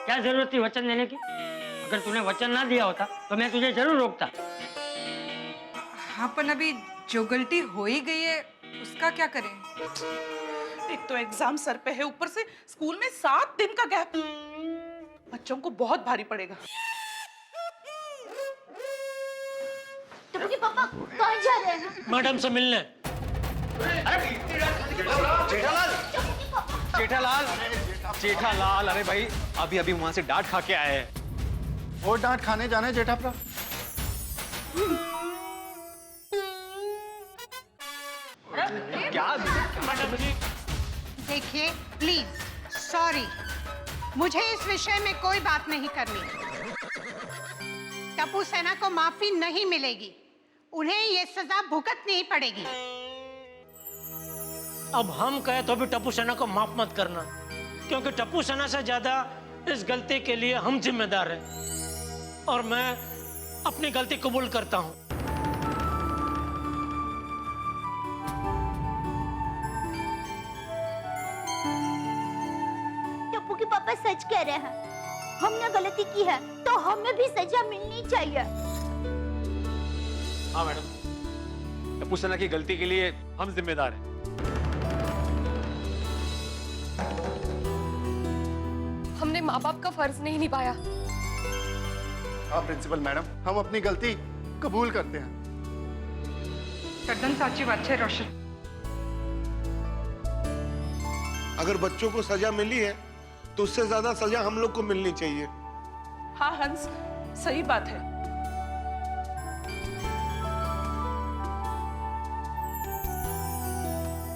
क्या जरूरत थी वचन देने की? अगर तूने वचन ना दिया होता तो मैं तुझे जरूर रोकता। हाँ, पर अभी जो गलती हो ही गई है उसका क्या करें? एक तो एग्जाम सर पे है, ऊपर से स्कूल में 7 दिन का गैप। बच्चों को बहुत भारी पड़ेगा। टप्पू के पापा कहाँ जा रहे हैं? मैडम से मिलने। जेठालाल, अरे भाई अभी अभी वहां से डांट खा के आए हैं। और डांट खाने जाने जेठाप्रा? क्या? देखिए प्लीज, सॉरी, मुझे इस विषय में कोई बात नहीं करनी। टप्पू सेना को माफी नहीं मिलेगी, उन्हें ये सजा भुगतनी पड़ेगी। अब हम कहे तो भी टप्पू सेना को माफ मत करना, क्योंकि टप्पू सेना से ज्यादा इस गलती के लिए हम जिम्मेदार हैं, और मैं अपनी गलती कबूल करता हूं। टप्पू के पापा सच कह रहे हैं, हमने गलती की है तो हमें भी सजा मिलनी चाहिए। हाँ मैडम, टप्पू सेना की गलती के लिए हम जिम्मेदार हैं। हमने माँ बाप का फर्ज नहीं निभाया। हाँ प्रिंसिपल मैडम, हम अपनी गलती कबूल करते हैं। तद्दन साची बात है रोशन। अगर बच्चों को सजा मिली है तो उससे ज्यादा सजा हम लोग को मिलनी चाहिए। हाँ हंस, सही बात है।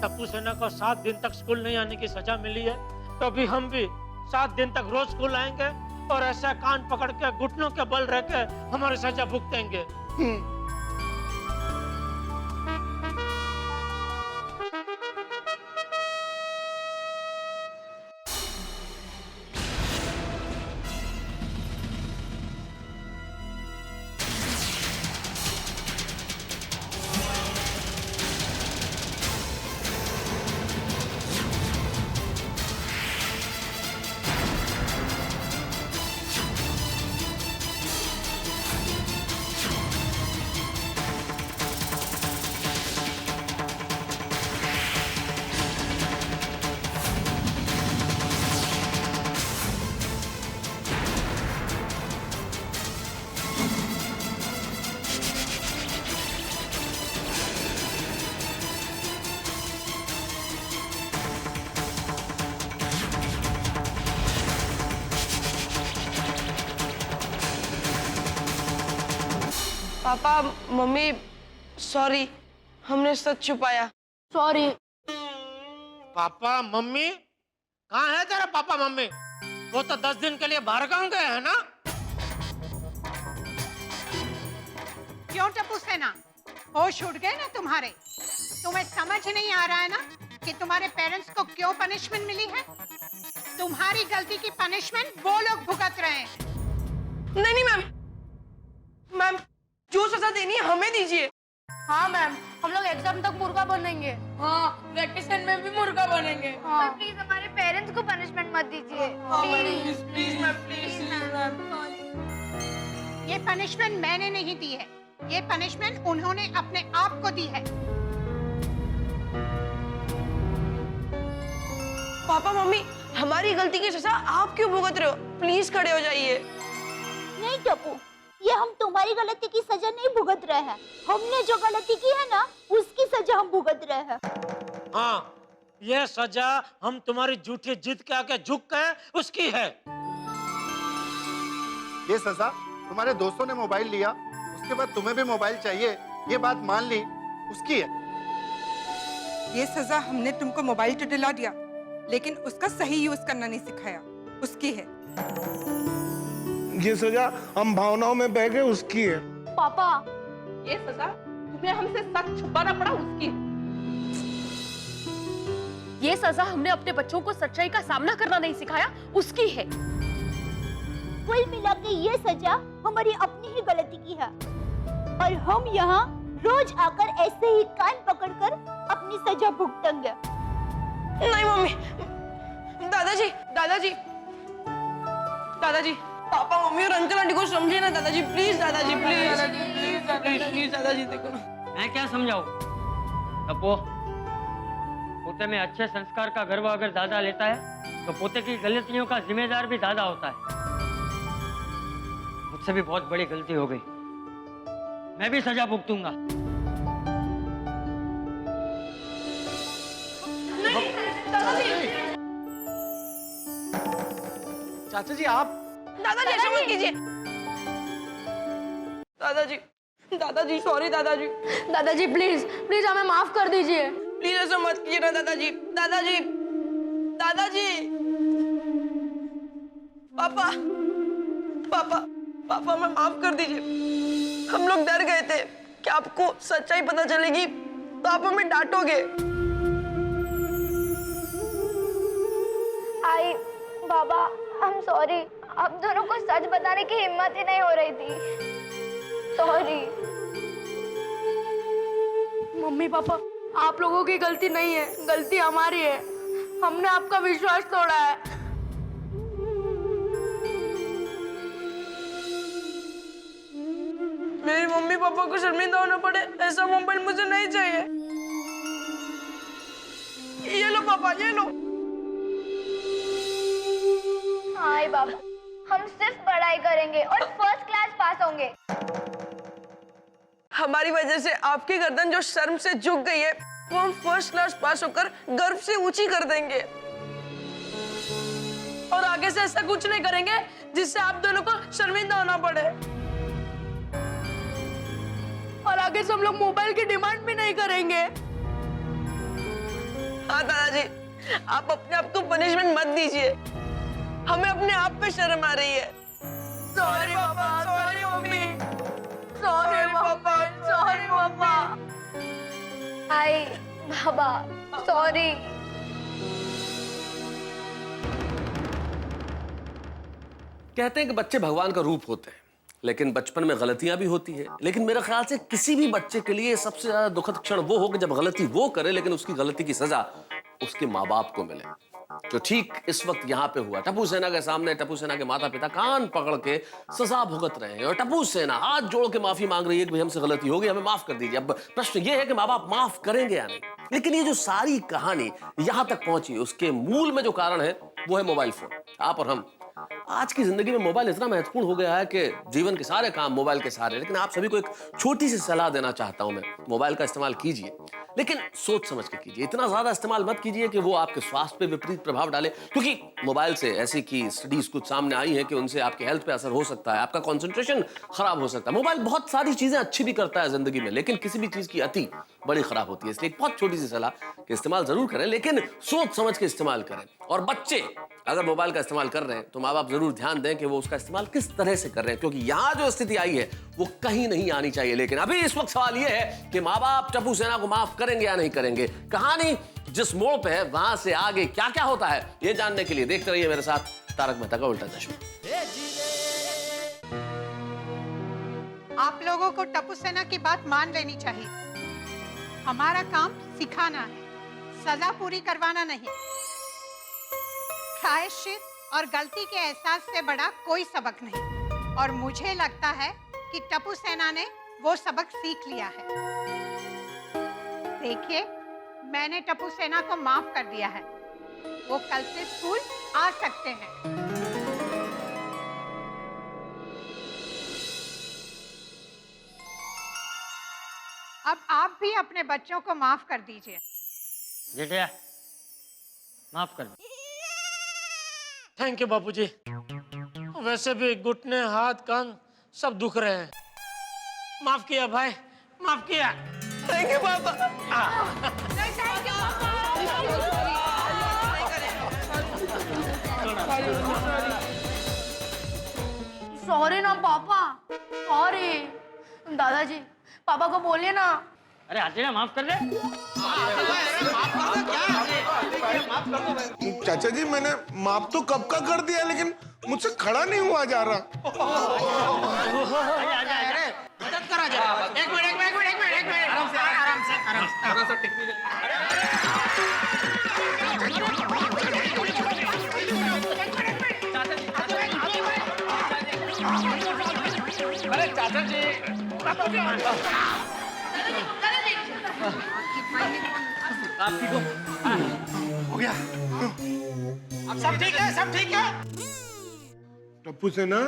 टप्पू सेना को 7 दिन तक स्कूल नहीं आने की सजा मिली है, तो अभी हम भी 7 दिन तक रोज स्कूल आएंगे और ऐसा कान पकड़ के घुटनों के बल रह के हमारी सजा भुगतेंगे। पापा मम्मी सॉरी, हमने सच छुपाया। सॉरी। Papa mummy? कहाँ है तेरा पापा मम्मी? वो तो 10 दिन के लिए बाहर गांव गए हैं ना? क्यों टप्पू सेना, होश उड़ गए ना तुम्हारे? तुम्हें समझ नहीं आ रहा है ना कि तुम्हारे पेरेंट्स को क्यों पनिशमेंट मिली है? तुम्हारी गलती की पनिशमेंट वो लोग भुगत रहे हैं। नहीं नहीं मैम, मैम जो सजा देनी है हमें दीजिए। हाँ मैम, हम लोग एग्जाम तक मुर्गा बनेंगे। हाँ, वैकेशन में भी मुर्गा बनेंगे। हाँ। प्लीज हमारे पेरेंट्स को पनिशमेंट मत दीजिए। Please please ma'am, please ma'am. ये पनिशमेंट मैंने नहीं दी है, ये पनिशमेंट उन्होंने अपने आप को दी है। पापा मम्मी, हमारी गलती की सजा आप क्यों भुगत रहे हो? प्लीज खड़े हो जाइए। नहीं टप्पू, ये हम तुम्हारी गलती की सजा नहीं भुगत रहे हैं, हमने जो गलती की है ना उसकी सजा हम भुगत रहे हैं। हाँ, ये सजा हम तुम्हारी झूठी जिद के आगे झुक गए उसकी है। ये सजा तुम्हारे दोस्तों ने मोबाइल लिया, उसके बाद तुम्हें भी मोबाइल चाहिए, ये बात मान ली, उसकी है। ये सजा हमने तुमको मोबाइल तो दिला दिया, लेकिन उसका सही यूज करना नहीं सिखाया। उसकी है। ये सजा हम भावनाओं में बह गए उसकी है। पापा ये सजा तुम्हें हमसे सच छुपाना पड़ा उसकी है। ये सजा हमने अपने बच्चों को सच्चाई का सामना करना नहीं सिखाया उसकी है। कुल मिला के ये सजा हमारी अपनी ही गलती की है और हम यहाँ रोज आकर ऐसे ही कान पकड़कर अपनी सजा भुगतेंगे। नहीं मम्मी, दादाजी दादाजी दादाजी, पापा मम्मी और अंकल आंटी को समझे ना दादाजी, प्लीज दादाजी, प्लीज प्लीज दादाजी देखो ना। मैं क्या समझाऊं? टप्पू, पोते में अच्छे संस्कार का गर्व अगर दादा लेता है तो पोते की गलतियों का जिम्मेदार भी दादा होता है। मुझसे भी बहुत बड़ी गलती हो गई, मैं भी सजा भुगतूंगा। चाचा जी आप दादाजी ऐसा मत कीजिए। दादाजी दादाजी सॉरी दादाजी। दादाजी प्लीज प्लीज हमें माफ कर दीजिए। प्लीज ऐसा मत कीजिए ना दादाजी। दादाजी दादाजी, पापा पापा पापा हमें माफ कर दीजिए। हम लोग डर गए थे कि आपको सच्चाई पता चलेगी तो आप हमें डांटोगे। आई बाबा, I'm सॉरी। आप दोनों को सच बताने की हिम्मत ही नहीं हो रही थी। सॉरी। मम्मी पापा आप लोगों की गलती नहीं है, गलती हमारी है। हमने आपका विश्वास तोड़ा है। मेरी मम्मी पापा को शर्मिंदा होना पड़े ऐसा मोबाइल मुझे नहीं चाहिए। ये लो पापा, ये लो। हाँ बाबा, हम सिर्फ पढ़ाई करेंगे और फर्स्ट क्लास पास होंगे। हमारी वजह से आपकी गर्दन जो शर्म से झुक गई है वो हम फर्स्ट क्लास पास होकर गर्व से ऊंची कर देंगे। और आगे से ऐसा कुछ नहीं करेंगे जिससे आप दोनों को शर्मिंदा होना पड़े। और आगे से हम लोग मोबाइल की डिमांड भी नहीं करेंगे। हाँ दादाजी, आप अपने आप को पनिशमेंट मत दीजिए, हमें अपने आप पे शर्म आ रही है। सॉरी पापा, सॉरी मम्मी, सॉरी पापा, सॉरी पापा। आई बाबा, सॉरी। कहते हैं कि बच्चे भगवान का रूप होते हैं, लेकिन बचपन में गलतियां भी होती है। लेकिन मेरे ख्याल से किसी भी बच्चे के लिए सबसे ज्यादा दुखद क्षण वो हो कि जब गलती वो करे लेकिन उसकी गलती की सजा उसके माँ बाप को मिले। जो ठीक इस वक्त यहाँ पे हुआ, टप्पू सेना के सामने टप्पू सेना के माता पिता कान पकड़ के सजा भुगत रहे हैं और टप्पू सेना हाथ जोड़ के माफी मांग रही है कि हमसे गलती हो गई, हमें माफ कर दीजिए। अब प्रश्न ये है कि माँ बाप माफ करेंगे या नहीं। लेकिन ये जो सारी कहानी यहाँ तक पहुंची उसके मूल में जो कारण है वो है मोबाइल फोन। आप और हम आज की जिंदगी में मोबाइल इतना महत्वपूर्ण हो गया है कि जीवन के सारे काम मोबाइल के सहारे। लेकिन आप सभी को एक छोटी सी सलाह देना चाहता हूं मैं, मोबाइल का इस्तेमाल कीजिए लेकिन सोच समझ के कीजिए। इतना ज्यादा इस्तेमाल मत कीजिए कि वो आपके स्वास्थ्य पे विपरीत प्रभाव डाले, क्योंकि मोबाइल से ऐसी की स्टडीज कुछ सामने आई है कि उनसे आपके हेल्थ पे असर हो सकता है, आपका कंसंट्रेशन खराब हो सकता है। मोबाइल बहुत सारी चीजें अच्छी भी करता है जिंदगी में, लेकिन किसी भी चीज की अति बड़ी खराब होती है। इसलिए एक बहुत छोटी सी सलाह कि इस्तेमाल जरूर करें लेकिन सोच समझ के इस्तेमाल करें। और बच्चे अगर मोबाइल का इस्तेमाल कर रहे हैं तो माँ बाप जरूर ध्यान दें कि वो उसका इस्तेमाल किस तरह से कर रहे हैं, क्योंकि यहाँ जो स्थिति आई है वो कहीं नहीं आनी चाहिए। लेकिन अभी इस वक्त सवाल ये है कि माँ बाप टप्पू सेना को माफ करेंगे या नहीं करेंगे। कहानी जिस मोड़ पे है वहां से आगे क्या क्या होता है ये जानने के लिए देखते रहिए मेरे साथ तारक मेहता का उल्टा चश्मा। आप लोगों को टप्पू सेना की बात मान लेनी चाहिए। हमारा काम सिखाना है, सजा पूरी करवाना नहीं। प्रायश्चित और गलती के एहसास से बड़ा कोई सबक नहीं। और मुझे लगता है कि टप्पू सेना ने वो सबक सीख लिया है। देखिए, मैंने टप्पू सेना को माफ कर दिया है। वो कल से स्कूल आ सकते हैं। अब आप भी अपने बच्चों को माफ कर दीजिए। जेठिया, माफ कर दो। थैंक यू बापूजी। वैसे भी घुटने हाथ कान सब दुख रहे हैं। माफ किया भाई, माफ किया। थैंक यू पापा। सॉरी ना पापा, सॉरी। दादाजी पापा को बोलिए ना। अरे आते ना, माफ कर दे। चाचा जी मैंने माफ तो कब का कर दिया, लेकिन मुझसे खड़ा नहीं हुआ जा रहा। मदद करा जा। एक मिनट आराम से। अरे चाचा जी, आप ठीक हो? हो गया। अब सब ठीक है, सब ठीक है। टप्पू सेना,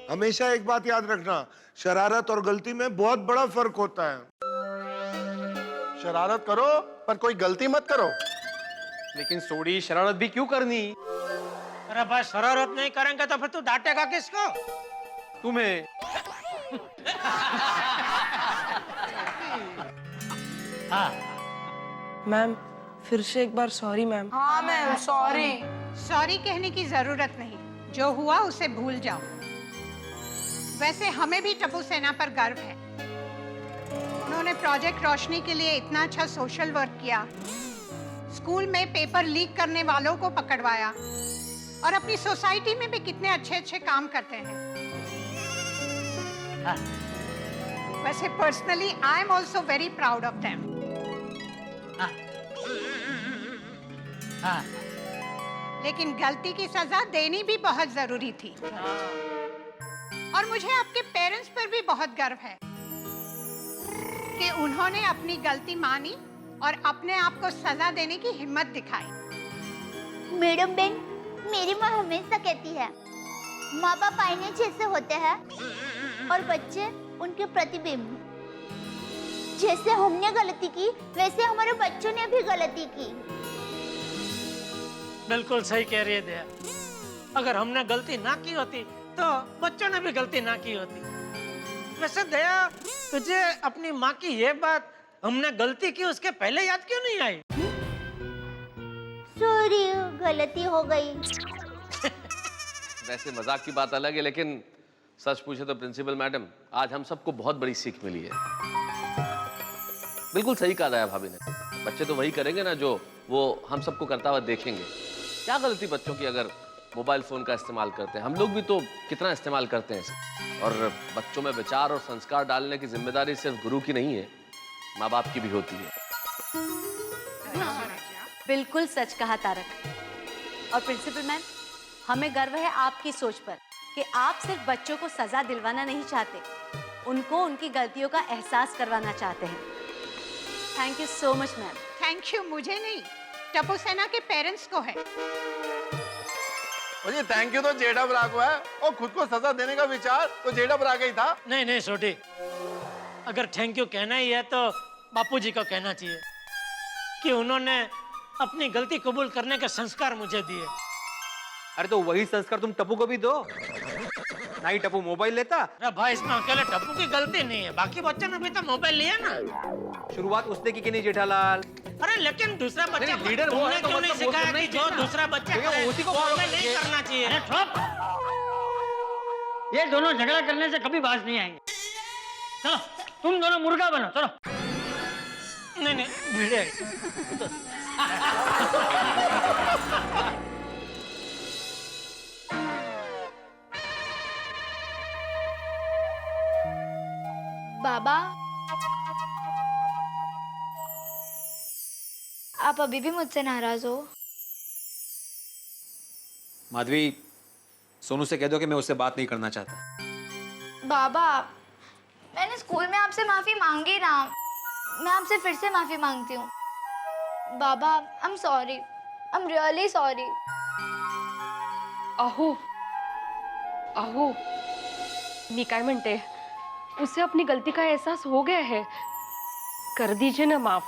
हमेशा एक बात याद रखना, शरारत और गलती में बहुत बड़ा फर्क होता है। शरारत करो पर कोई गलती मत करो। लेकिन सोडी, शरारत भी क्यों करनी? अरे भाई शरारत नहीं करेंगे तो फिर तू डांटेगा किसको? तुम्हें। मैम फिर से एक बार सॉरी मैम। हाँ मैम, सॉरी। सॉरी कहने की जरूरत नहीं, जो हुआ उसे भूल जाओ। वैसे हमें भी टप्पू सेना पर गर्व है। उन्होंने प्रोजेक्ट रोशनी के लिए इतना अच्छा सोशल वर्क किया, स्कूल में पेपर लीक करने वालों को पकड़वाया और अपनी सोसाइटी में भी कितने अच्छे अच्छे काम करते हैं। वैसे personally I am also very proud of them. लेकिन गलती की सजा देनी भी बहुत जरूरी थी। और मुझे आपके पेरेंट्स पर भी बहुत गर्व है कि उन्होंने अपनी गलती मानी और अपने आप को सजा देने की हिम्मत दिखाई। मैडम बेन, मेरी माँ हमेशा कहती है, माँ बाप आईने जैसे होते हैं और बच्चे उनके प्रतिबिंब। जैसे हमने गलती की, वैसे हमारे बच्चों ने भी गलती की। बिल्कुल सही कह रही है दया। अगर हमने गलती ना की होती तो बच्चों ने भी गलती ना की होती। वैसे दया, तुझे अपनी माँ की ये बात हमने गलती की उसके पहले याद क्यों नहीं आई? सॉरी, गलती हो गई। वैसे मजाक की बात अलग है, लेकिन सच पूछे तो प्रिंसिपल मैडम, आज हम सबको बहुत बड़ी सीख मिली है। बिल्कुल सही कहा दया भाभी ने। बच्चे तो वही करेंगे ना जो वो हम सबको करता हुआ देखेंगे। क्या गलती बच्चों की अगर मोबाइल फोन का इस्तेमाल करते हैं? हम लोग भी तो कितना इस्तेमाल करते हैं इसे। और बच्चों में विचार और संस्कार डालने की जिम्मेदारी सिर्फ गुरु की नहीं है, माँ बाप की भी होती है। बिल्कुल सच कहा तारक। और प्रिंसिपल मैम, हमें गर्व है आपकी सोच पर कि आप सिर्फ बच्चों को सजा दिलवाना नहीं चाहते, उनको उनकी गलतियों का एहसास करवाना चाहते हैं। Thank you so much ma'am. Thank you मुझे नहीं, टप्पू सेना के पेरेंट्स को है। मुझे थैंक यू तो जेडा बरा को है, और खुद को सजा देने का विचार तो जेडा बरा का ही था। नहीं नहीं छोटी, अगर थैंक यू कहना ही है तो बापूजी को कहना चाहिए कि उन्होंने अपनी गलती कबूल करने के संस्कार मुझे दिए। अरे तो वही संस्कार तुम टप्पू को भी दो। ना ही टप्पू मोबाइल लेता। अरे भाई, इसमें अकेले टप्पू की गलती नहीं है, बाकी बच्चों ने भी तो मोबाइल लिया ना। शुरुआत उसने की नहीं जेठालाल? अरे लेकिन दूसरा बच्चा लीडर वो है तो क्यों नहीं मतलब वो सिखाया करना कि ही जो चाहिए ना। दूसरा बच्चा देखिए, करे, उसी को वो follow हमें नहीं करिए। करना चाहिए। अरे ठोक! ये दोनों झगड़ा करने से कभी बाज नहीं आएंगे। चलो तुम दोनों मुर्गा बनो, चलो। नहीं नहीं भिड़े। बाबा, आप अभी भी मुझसे नाराज हो? माधवी, सोनू से कह दो कि मैं उससे बात नहीं करना चाहता। बाबा, मैंने स्कूल में आपसे माफी मांगी ना, मैं आपसे फिर से माफी मांगती हूँ। बाबा, I am sorry, I am really sorry. अहो अहो, मी काय म्हणते, उसे अपनी गलती का एहसास हो गया है, कर दीजिए ना माफ।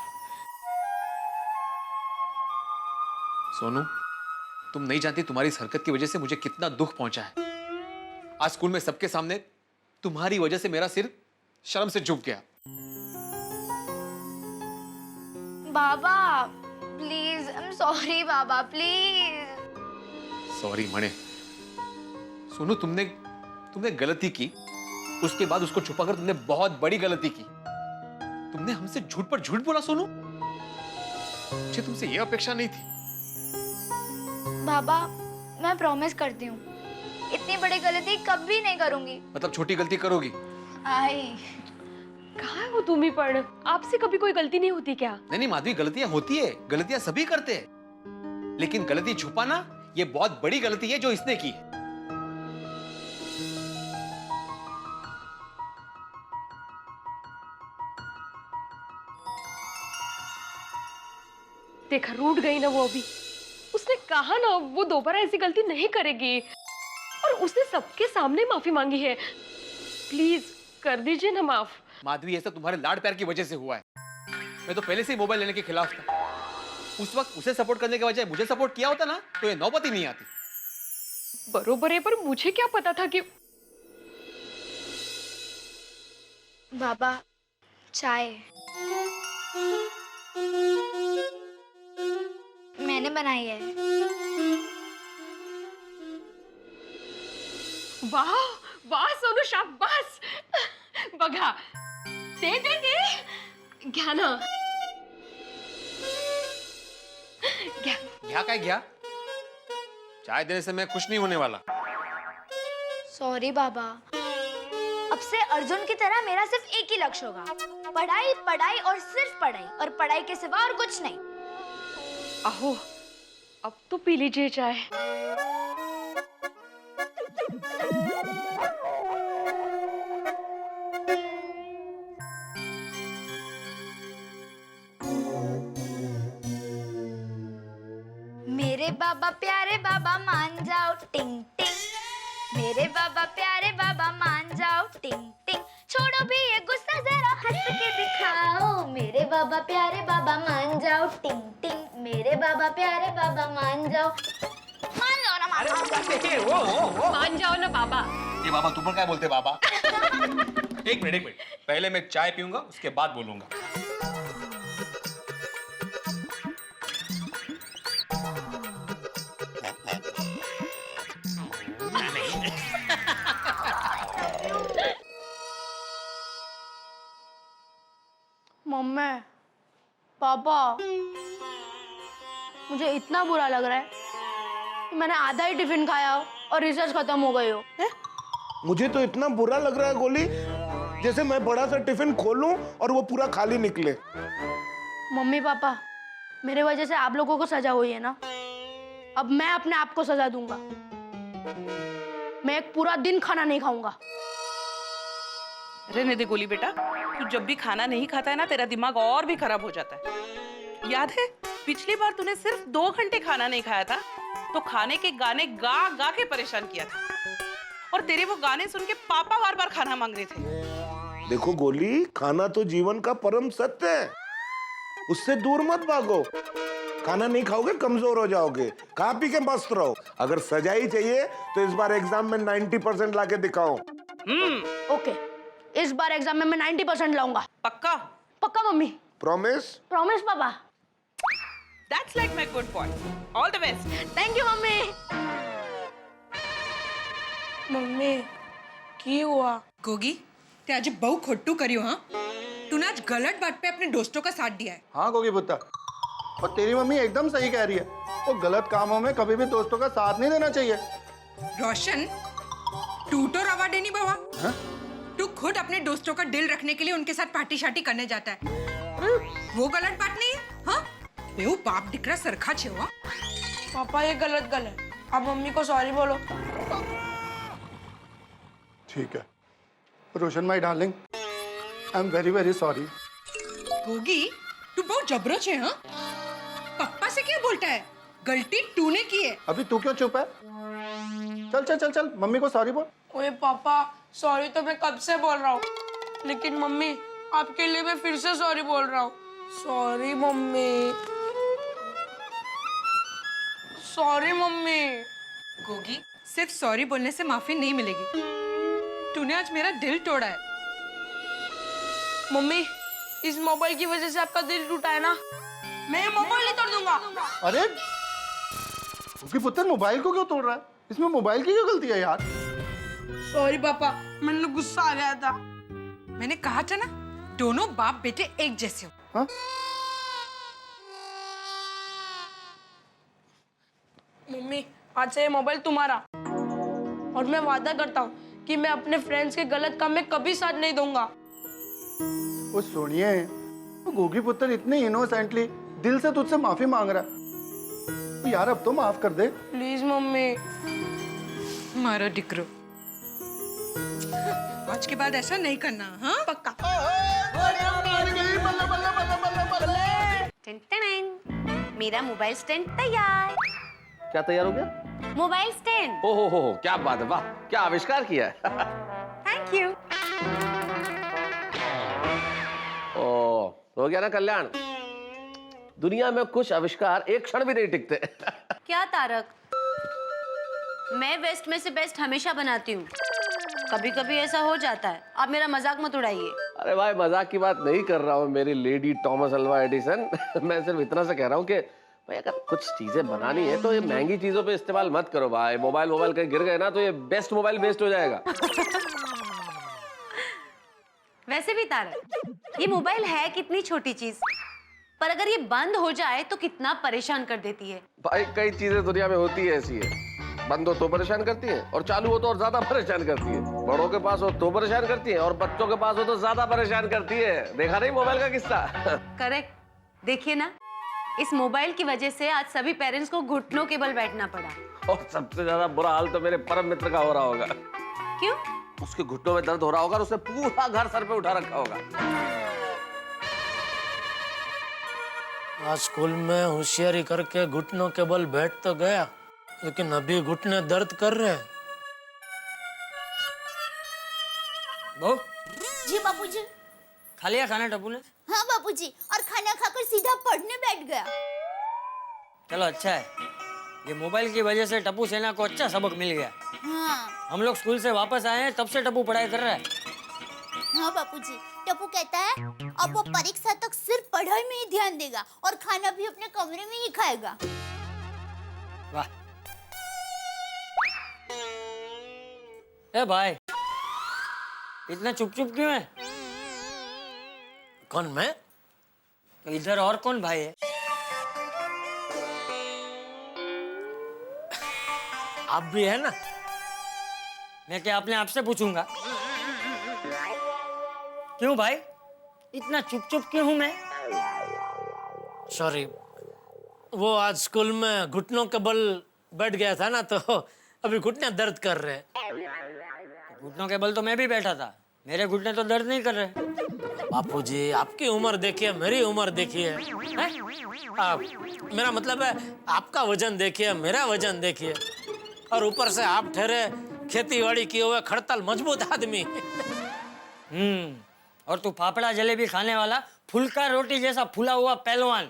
सोनू, तुम नहीं जानती तुम्हारी इस हरकत की वजह से मुझे कितना दुख पहुंचा है। आज स्कूल में सबके सामने तुम्हारी वजह से मेरा सिर शर्म से झुक गया। बाबा प्लीज, आई एम सॉरी बाबा, प्लीज। सॉरी मणे। सोनू, तुमने गलती की, उसके बाद उसको छुपाकर तुमने बहुत बड़ी गलती की। तुमने हमसे झूठ पर झूठ बोला सोनू। मुझे तुमसे ये अपेक्षा नहीं थी। बाबा, मैं प्रॉमिस करती हूँ इतनी बड़ी गलती कभी नहीं करूंगी। मतलब छोटी गलती करोगी? आई कहाँ हो तुम ही पढ़? आपसे कभी कोई गलती नहीं होती क्या? नहीं माधवी, गलतियां होती है, गलतियां सभी करते हैं, लेकिन गलती छुपाना ये बहुत बड़ी गलती है जो इसने की है। देखा, रूठ गई ना वो अभी। उसने कहा ना वो दोबारा ऐसी गलती नहीं करेगी, और उसने सबके सामने माफी मांगी है। प्लीज कर दीजिए ना माफ। माधवी, ये सब तुम्हारे लाड प्यार की वजह से हुआ है। मैं तो पहले से ही मोबाइल लेने के खिलाफ था। उस वक्त उसे सपोर्ट करने के बजाय मुझे सपोर्ट किया होता ना तो ये नौबत ही नहीं आती। बरोबर है, पर मुझे क्या पता था कि। बाबा, चाय मैंने बनाई है। वाह वाह सोनू, शाबाश। बघा, दे दे दे घ्या ना। घ्या काय घ्या? चाय देने से मैं खुश नहीं होने वाला। सॉरी बाबा, अब से अर्जुन की तरह मेरा सिर्फ एक ही लक्ष्य होगा, पढ़ाई पढ़ाई और सिर्फ पढ़ाई, और पढ़ाई के सिवा और कुछ नहीं। आहो, अब तो पी लीजिए चाय। मेरे बाबा प्यारे बाबा मान जाओ टिंग टिंग, मेरे बाबा प्यारे बाबा मान जाओ टिंग टिंग, छोड़ो भी ये गुस्सा जरा हंस के दिखाओ, मेरे बाबा प्यारे बाबा मान जाओ टिंग टिंग, मेरे बाबा प्यारे बाबा मान जाओ। मान जाओ ना मामा। मान जाओ ना बाबा। ये बाबा तुम क्या बोलते बाबा? एक मिनट, पहले मैं चाय पीऊंगा, उसके बाद बोलूंगा। मम्मी, पापा, मुझे इतना बुरा लग रहा है कि मैंने आधा ही टिफिन खाया हो और रिसर्च खत्म हो गई हो। मुझे तो इतना बुरा लग रहा है गोली, जैसे मैं बड़ा सा टिफिन खोलूं और वो पूरा खाली निकले। मम्मी पापा, मेरे वजह से आप लोगों को सजा हुई है ना, अब मैं अपने आप को सजा दूंगा। मैं एक पूरा दिन खाना नहीं खाऊंगा। रहने दे गोली बेटा, तू जब भी खाना नहीं खाता है ना, तेरा दिमाग और भी खराब हो जाता है। याद है पिछली बार तूने सिर्फ 2 घंटे खाना नहीं खाया था, तो खाने के गाने गा गा के परेशान किया था, और तेरे वो गाने सुन के पापा बार बार खाना मांग रहे थे। देखो गोली, खाना तो जीवन का परम सत्य है, उससे दूर मत भागो। खाना नहीं खाओगे कमजोर हो जाओगे, खा पी के मस्त रहो। अगर सजाई चाहिए तो इस बार एग्जाम में 90% लाके दिखाओ। ओके, इस बार एग्जाम में मैं 90% लाऊंगा। पक्का? पक्का मम्मी। प्रॉमिस? प्रॉमिस पापा। That's like my good boy. All the best. Thank you mummy. Mummy, की हुआ? गोगी, ते आज बहु खोटू करियो हाँ? तूने आज गलत बात पे अपने दोस्तों का साथ दिया है। हाँ गोगी पुत्र, और तेरी मम्मी एकदम सही कह रही है, वो गलत कामों में कभी भी दोस्तों का साथ नहीं देना चाहिए। रोशन, तू तो रवा देनी बाबा। तू खुद अपने दोस्तों का दिल रखने के लिए उनके साथ पार्टी शार्टी करने जाता है, वो गलत बात नहीं है हाँ? बेवू बाप दिकरा सरखा छे हुआ। पापा ये गलत है, आप मम्मी को सॉरी बोलो। ठीक है Roshan my darling, I am very very sorry. Gogi, तू बहुत जबरा छे हाँ? पापा से क्या बोलता है? गलती तूने की है। अभी तू क्यों चुप है? चल चल चल चल मम्मी को सॉरी बोल। ओए पापा, सॉरी तो मैं कब से बोल रहा हूँ, लेकिन मम्मी आपके लिए मैं फिर से सॉरी बोल रहा हूँ। Sorry mummy, sorry mummy. Gogi, सिर्फ सॉरी बोलने से माफी नहीं मिलेगी। तूने आज मेरा दिल तोड़ा है। मम्मी, इस मोबाइल की वजह से आपका दिल टूटा है ना, मैं ये मोबाइल ही तोड़ दूंगा। अरे क्योंकि पुत्र मोबाइल को क्यों तोड़ रहा है? इसमें मोबाइल की क्या गलती है यार? सॉरी पापा, मैंने गुस्सा आ गया था। मैंने कहा था ना, दोनों बाप बेटे एक जैसे हो। हाँ? मम्मी, आज से ये मोबाइल तुम्हारा, और मैं वादा करता हूँ कि मैं अपने फ्रेंड्स के गलत काम में कभी साथ नहीं दूंगा। वो सुनिए, वो गोगी पुत्र इतने इनोसेंटली दिल से तुझसे माफी मांग रहा है। तो यार अब तो माफ कर दे प्लीज मम्मी। मारो डिक्रो, आज के बाद ऐसा नहीं करना, हाँ पक्का। टिन-टिन-टिन। मेरा मोबाइल स्टैंड तैयार। क्या तैयार हो गया? Mobile stand. हो, क्या बात है, वाह, क्या आविष्कार किया है। Thank you. ओ, हो गया ना कल्याण? दुनिया में कुछ आविष्कार एक क्षण भी नहीं टिकते। क्या तारक, मैं वेस्ट में से बेस्ट हमेशा बनाती हूँ, कभी कभी ऐसा हो जाता है। आप मेरा मजाक मत उड़ाइए। अरे भाई, मजाक की बात नहीं कर रहा हूँ मेरी लेडी थॉमस अल्वा एडिसन। मैं सिर्फ इतना से कह रहा हूँ कि भाई अगर कुछ चीजें बनानी है तो ये महंगी चीजों पे इस्तेमाल मत करो भाई। मोबाइल कहीं गिर गए ना तो ये बेस्ट मोबाइल वेस्ट हो जाएगा। वैसे भी तारक, ये मोबाइल है कितनी छोटी चीज, पर अगर ये बंद हो जाए तो कितना परेशान कर देती है। भाई कई चीजें दुनिया में होती है ऐसी है, बंद हो तो परेशान करती है, और चालू हो तो और ज्यादा परेशान करती है। बड़ों के पास हो तो परेशान करती है, और बच्चों के पास हो तो ज्यादा परेशान करती है। देखा नहीं मोबाइल का किस्सा? करेक्ट। देखिए ना, इस मोबाइल की वजह से आज सभी पेरेंट्स को घुटनों के बल बैठना पड़ा। और सबसे ज्यादा बुरा हाल तो मेरे परम मित्र का हो रहा होगा। क्यों? उसके घुटनों में दर्द हो रहा होगा और उसने पूरा घर सर पे उठा रखा होगा। आज स्कूल में होशियारी करके घुटनों के बल बैठ तो गया, लेकिन अभी घुटने दर्द कर रहे हैं। बहू, जी बापूजी। खा लिया खाना टप्पू ने? हाँ बापूजी, और खाना खाकर सीधा पढ़ने बैठ गया। चलो अच्छा है, ये मोबाइल की वजह से टप्पू सेना को अच्छा सबक मिल गया। हाँ हम लोग स्कूल से वापस आए हैं तब से टप्पू पढ़ाई कर रहा है। हाँ बापूजी, टप्पू कहता है अब वो परीक्षा तक सिर्फ पढ़ाई में ही ध्यान देगा और खाना भी अपने कमरे में ही खाएगा। वाह। ए भाई, इतना चुप चुप क्यों है? कौन, मैं? तो इधर और कौन भाई है? आप भी है ना? मैं क्या अपने आप से पूछूंगा? क्यों भाई, इतना चुप चुप क्यों हूं मैं? सॉरी, वो आज स्कूल में घुटनों के बल बैठ गया था ना, तो अभी घुटने दर्द कर रहे हैं। घुटनों के बल तो मैं भी बैठा था, मेरे घुटने तो दर्द नहीं कर रहे। बापूजी, आपकी उम्र देखिए, मेरी उम्र देखिए। मेरा मतलब है आपका वजन देखिए, मेरा वजन देखिए, और ऊपर से आप ठहरे खेतीबाड़ी किए हुए खड़ताल मजबूत आदमी। और तू फाफड़ा जलेबी खाने वाला फुलका रोटी जैसा फूला हुआ पहलवान।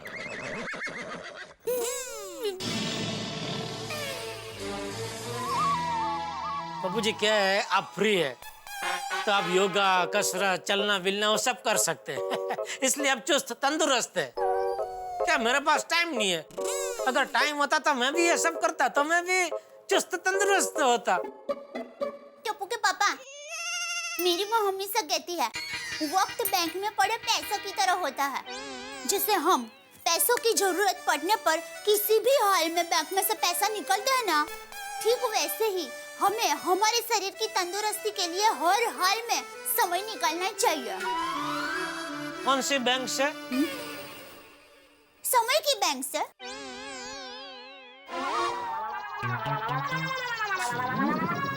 बापूजी क्या है, आप फ्री है तो आप योगा, कसरत, चलना बिलना वो सब कर सकते हैं। इसलिए आप चुस्त तंदुरुस्त है। क्या मेरे पास टाइम नहीं है? अगर टाइम होता तो मैं भी ये सब करता, तो मैं भी चुस्त तंदुरुस्त होता। टप्पू के पापा, मेरी माँ हमेशा कहती है वक्त बैंक में पड़े पैसों की तरह होता है। जिसे हम पैसों की जरूरत पड़ने पर किसी भी हाल में बैंक में से पैसा निकलते हैं ना, ठीक वैसे ही हमें हमारे शरीर की तंदुरुस्ती के लिए हर हाल में समय निकालना चाहिए। कौन सी बैंक से? समय की बैंक से।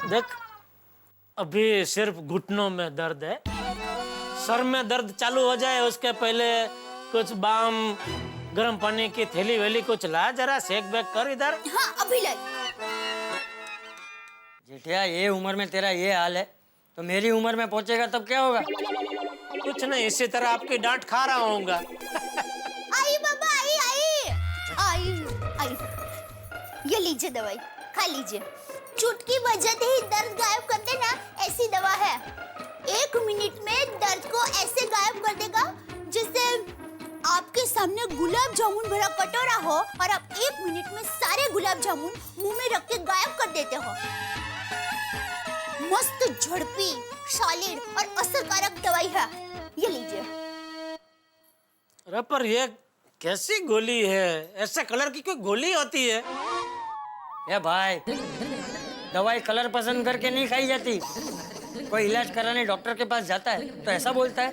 देख, अभी सिर्फ घुटनों में दर्द है, सर में दर्द चालू हो जाए उसके पहले कुछ बाम, गर्म पानी की थैली वेली कुछ ला, जरा सेक बेक कर इधर। हाँ अभी लाई। जेठिया, ये उम्र में तेरा ये हाल है तो मेरी उम्र में पहुंचेगा तब क्या होगा? कुछ नहीं, इसी तरह आपकी डांट खा रहा होऊंगा। आई बाबा, आई। ये लीजिए दवाई, खा लीजिए। चुटकी बजाते ही दर्द गायब कर देना, ऐसी दवा है। 1 मिनट में दर्द को ऐसे गायब कर देगा जिससे आपके सामने गुलाब जामुन भरा कटोरा हो और आप 1 मिनट में सारे गुलाब जामुन मुंह में रख के गायब कर देते हो। मस्त झड़पी, सॉलिड और असरकारक दवाई है, ये लीजिए। अरे पर ये कैसी गोली है? ऐसे कलर की कोई गोली होती है? ए भाई, दवाई कलर पसंद करके नहीं खाई जाती। कोई इलाज कराने डॉक्टर के पास जाता है तो ऐसा बोलता है,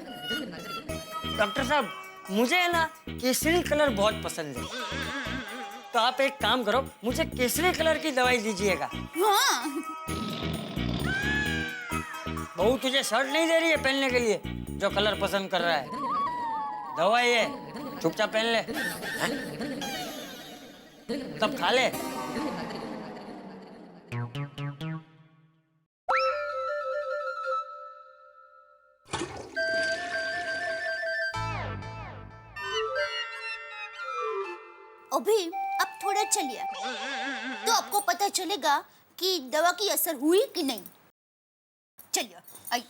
डॉक्टर साहब मुझे है ना केसरी कलर बहुत पसंद है, तो आप एक काम करो, मुझे केसरी कलर की दवाई दीजिएगा। हाँ। बहू तुझे शर्ट नहीं दे रही है पहनने के लिए जो कलर पसंद कर रहा है? दवाई है, चुपचाप पहन ले। तब खा ले। अभी अब थोड़ा चलिए तो आपको पता चलेगा कि दवा की असर हुई कि नहीं। चलिए आइए।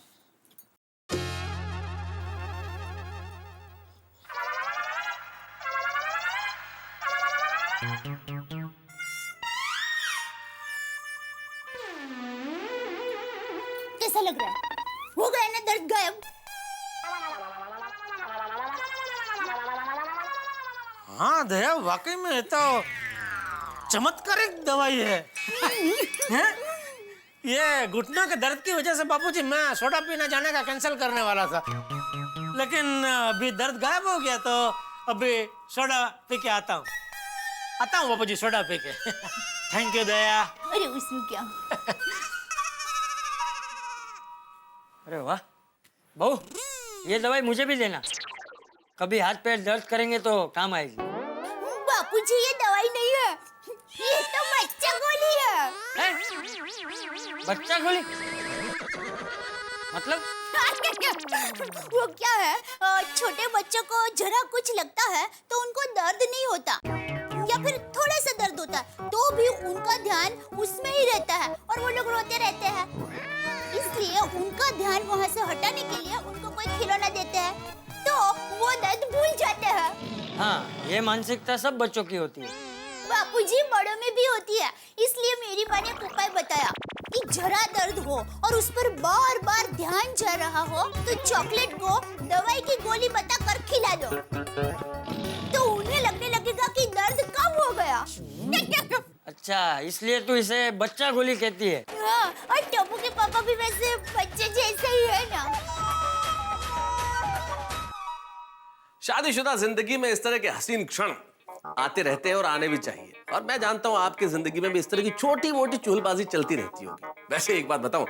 कैसा लग रहा है? हो गया ना दर्द गायब? हाँ दया, वाकई में तो चमत्कारिक दवाई है। हैं? ये घुटनों के दर्द की वजह से बापूजी मैं सोडा पीने जाने का कैंसिल करने वाला था, लेकिन अभी दर्द गायब हो गया तो अभी सोडा पी के आता हूँ बापूजी, सोडा पी के। थैंक यू दया। अरे उसमें क्या। अरे वाह बहू, ये दवाई मुझे भी देना, कभी हाथ पैर दर्द करेंगे तो काम आएगी। बापूजी ये दवाई नहीं है, ये तो बच्चा गोली है। बच्चा गोली मतलब? वो क्या है, छोटे बच्चों को जरा कुछ लगता है तो उनको दर्द नहीं होता या फिर थोड़ा सा दर्द होता है तो भी उनका ध्यान उसमें ही रहता है और वो लोग रोते रहते हैं। इसलिए उनका ध्यान वहाँ से हटाने के लिए उनको कोई खिलौना देते हैं तो वो दर्द भूल जाते हैं। हाँ, ये मानसिकता सब बच्चों की होती है। बापूजी बड़ों में भी होती है, इसलिए मेरी माँ ने एक उपाय बताया कि जरा दर्द हो और उस पर बार बार ध्यान जा रहा हो तो चॉकलेट को दवाई की गोली बताकर खिला दो, तो उन्हें लगने लगेगा कि दर्द कम हो गया। अच्छा, इसलिए तू इसे बच्चा गोली कहती है। हाँ, और टप्पू के पापा भी वैसे बच्चे जैसे ही है ना। शादीशुदा जिंदगी में इस तरह के हसीन क्षण आते रहते हैं और आने भी चाहिए, और मैं जानता हूँ आपकी जिंदगी में भी इस तरह की छोटी मोटी चुलबाजी चलती रहती होगी। वैसे एक बात बताऊं,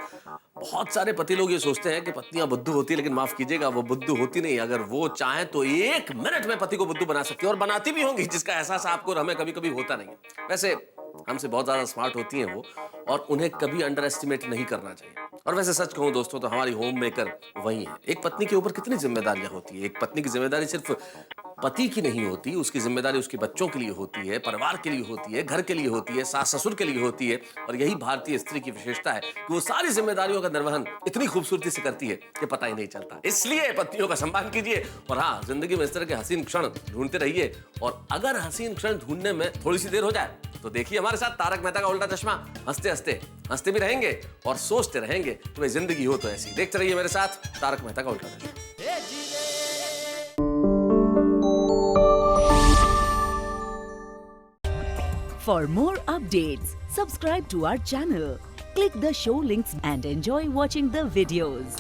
बहुत सारे पति लोग ये सोचते हैं कि पत्नियां बुद्धू होती है, लेकिन माफ कीजिएगा वो बुद्धू होती नहीं। अगर वो चाहे तो 1 मिनट में पति को बुद्धू बना सकती है और बनाती भी होंगी, जिसका एहसास आपको और हमें कभी कभी होता नहीं है। वैसे हमसे बहुत ज्यादा स्मार्ट होती हैं वो, और उन्हें कभी अंडर एस्टिमेट नहीं करना चाहिए। और वैसे सच कहूं दोस्तों तो हमारी होम मेकर वही है। एक पत्नी के ऊपर कितनी जिम्मेदारियां होती है। एक पत्नी की जिम्मेदारी सिर्फ पति की नहीं होती, उसकी जिम्मेदारी उसके बच्चों के लिए होती है, परिवार के लिए होती है, घर के लिए होती है, सास ससुर के लिए होती है। और यही भारतीय स्त्री की विशेषता है कि वो सारी जिम्मेदारियों का निर्वहन इतनी खूबसूरती से करती है कि पता ही नहीं चलता। इसलिए पत्नियों का सम्मान कीजिए, और हाँ, जिंदगी में इस तरह के हसीन क्षण ढूंढते रहिए। और अगर हसीन क्षण ढूंढने में थोड़ी सी देर हो जाए तो देखिए हमारे साथ तारक मेहता का उल्टा चश्मा। हंसते हंसते हंसते भी रहेंगे और सोचते रहेंगे कि भाई जिंदगी हो तो ऐसी। देखते रहिए मेरे साथ तारक मेहता का उल्टा चश्मा। For more updates, subscribe to our channel, click the show links and enjoy watching the videos.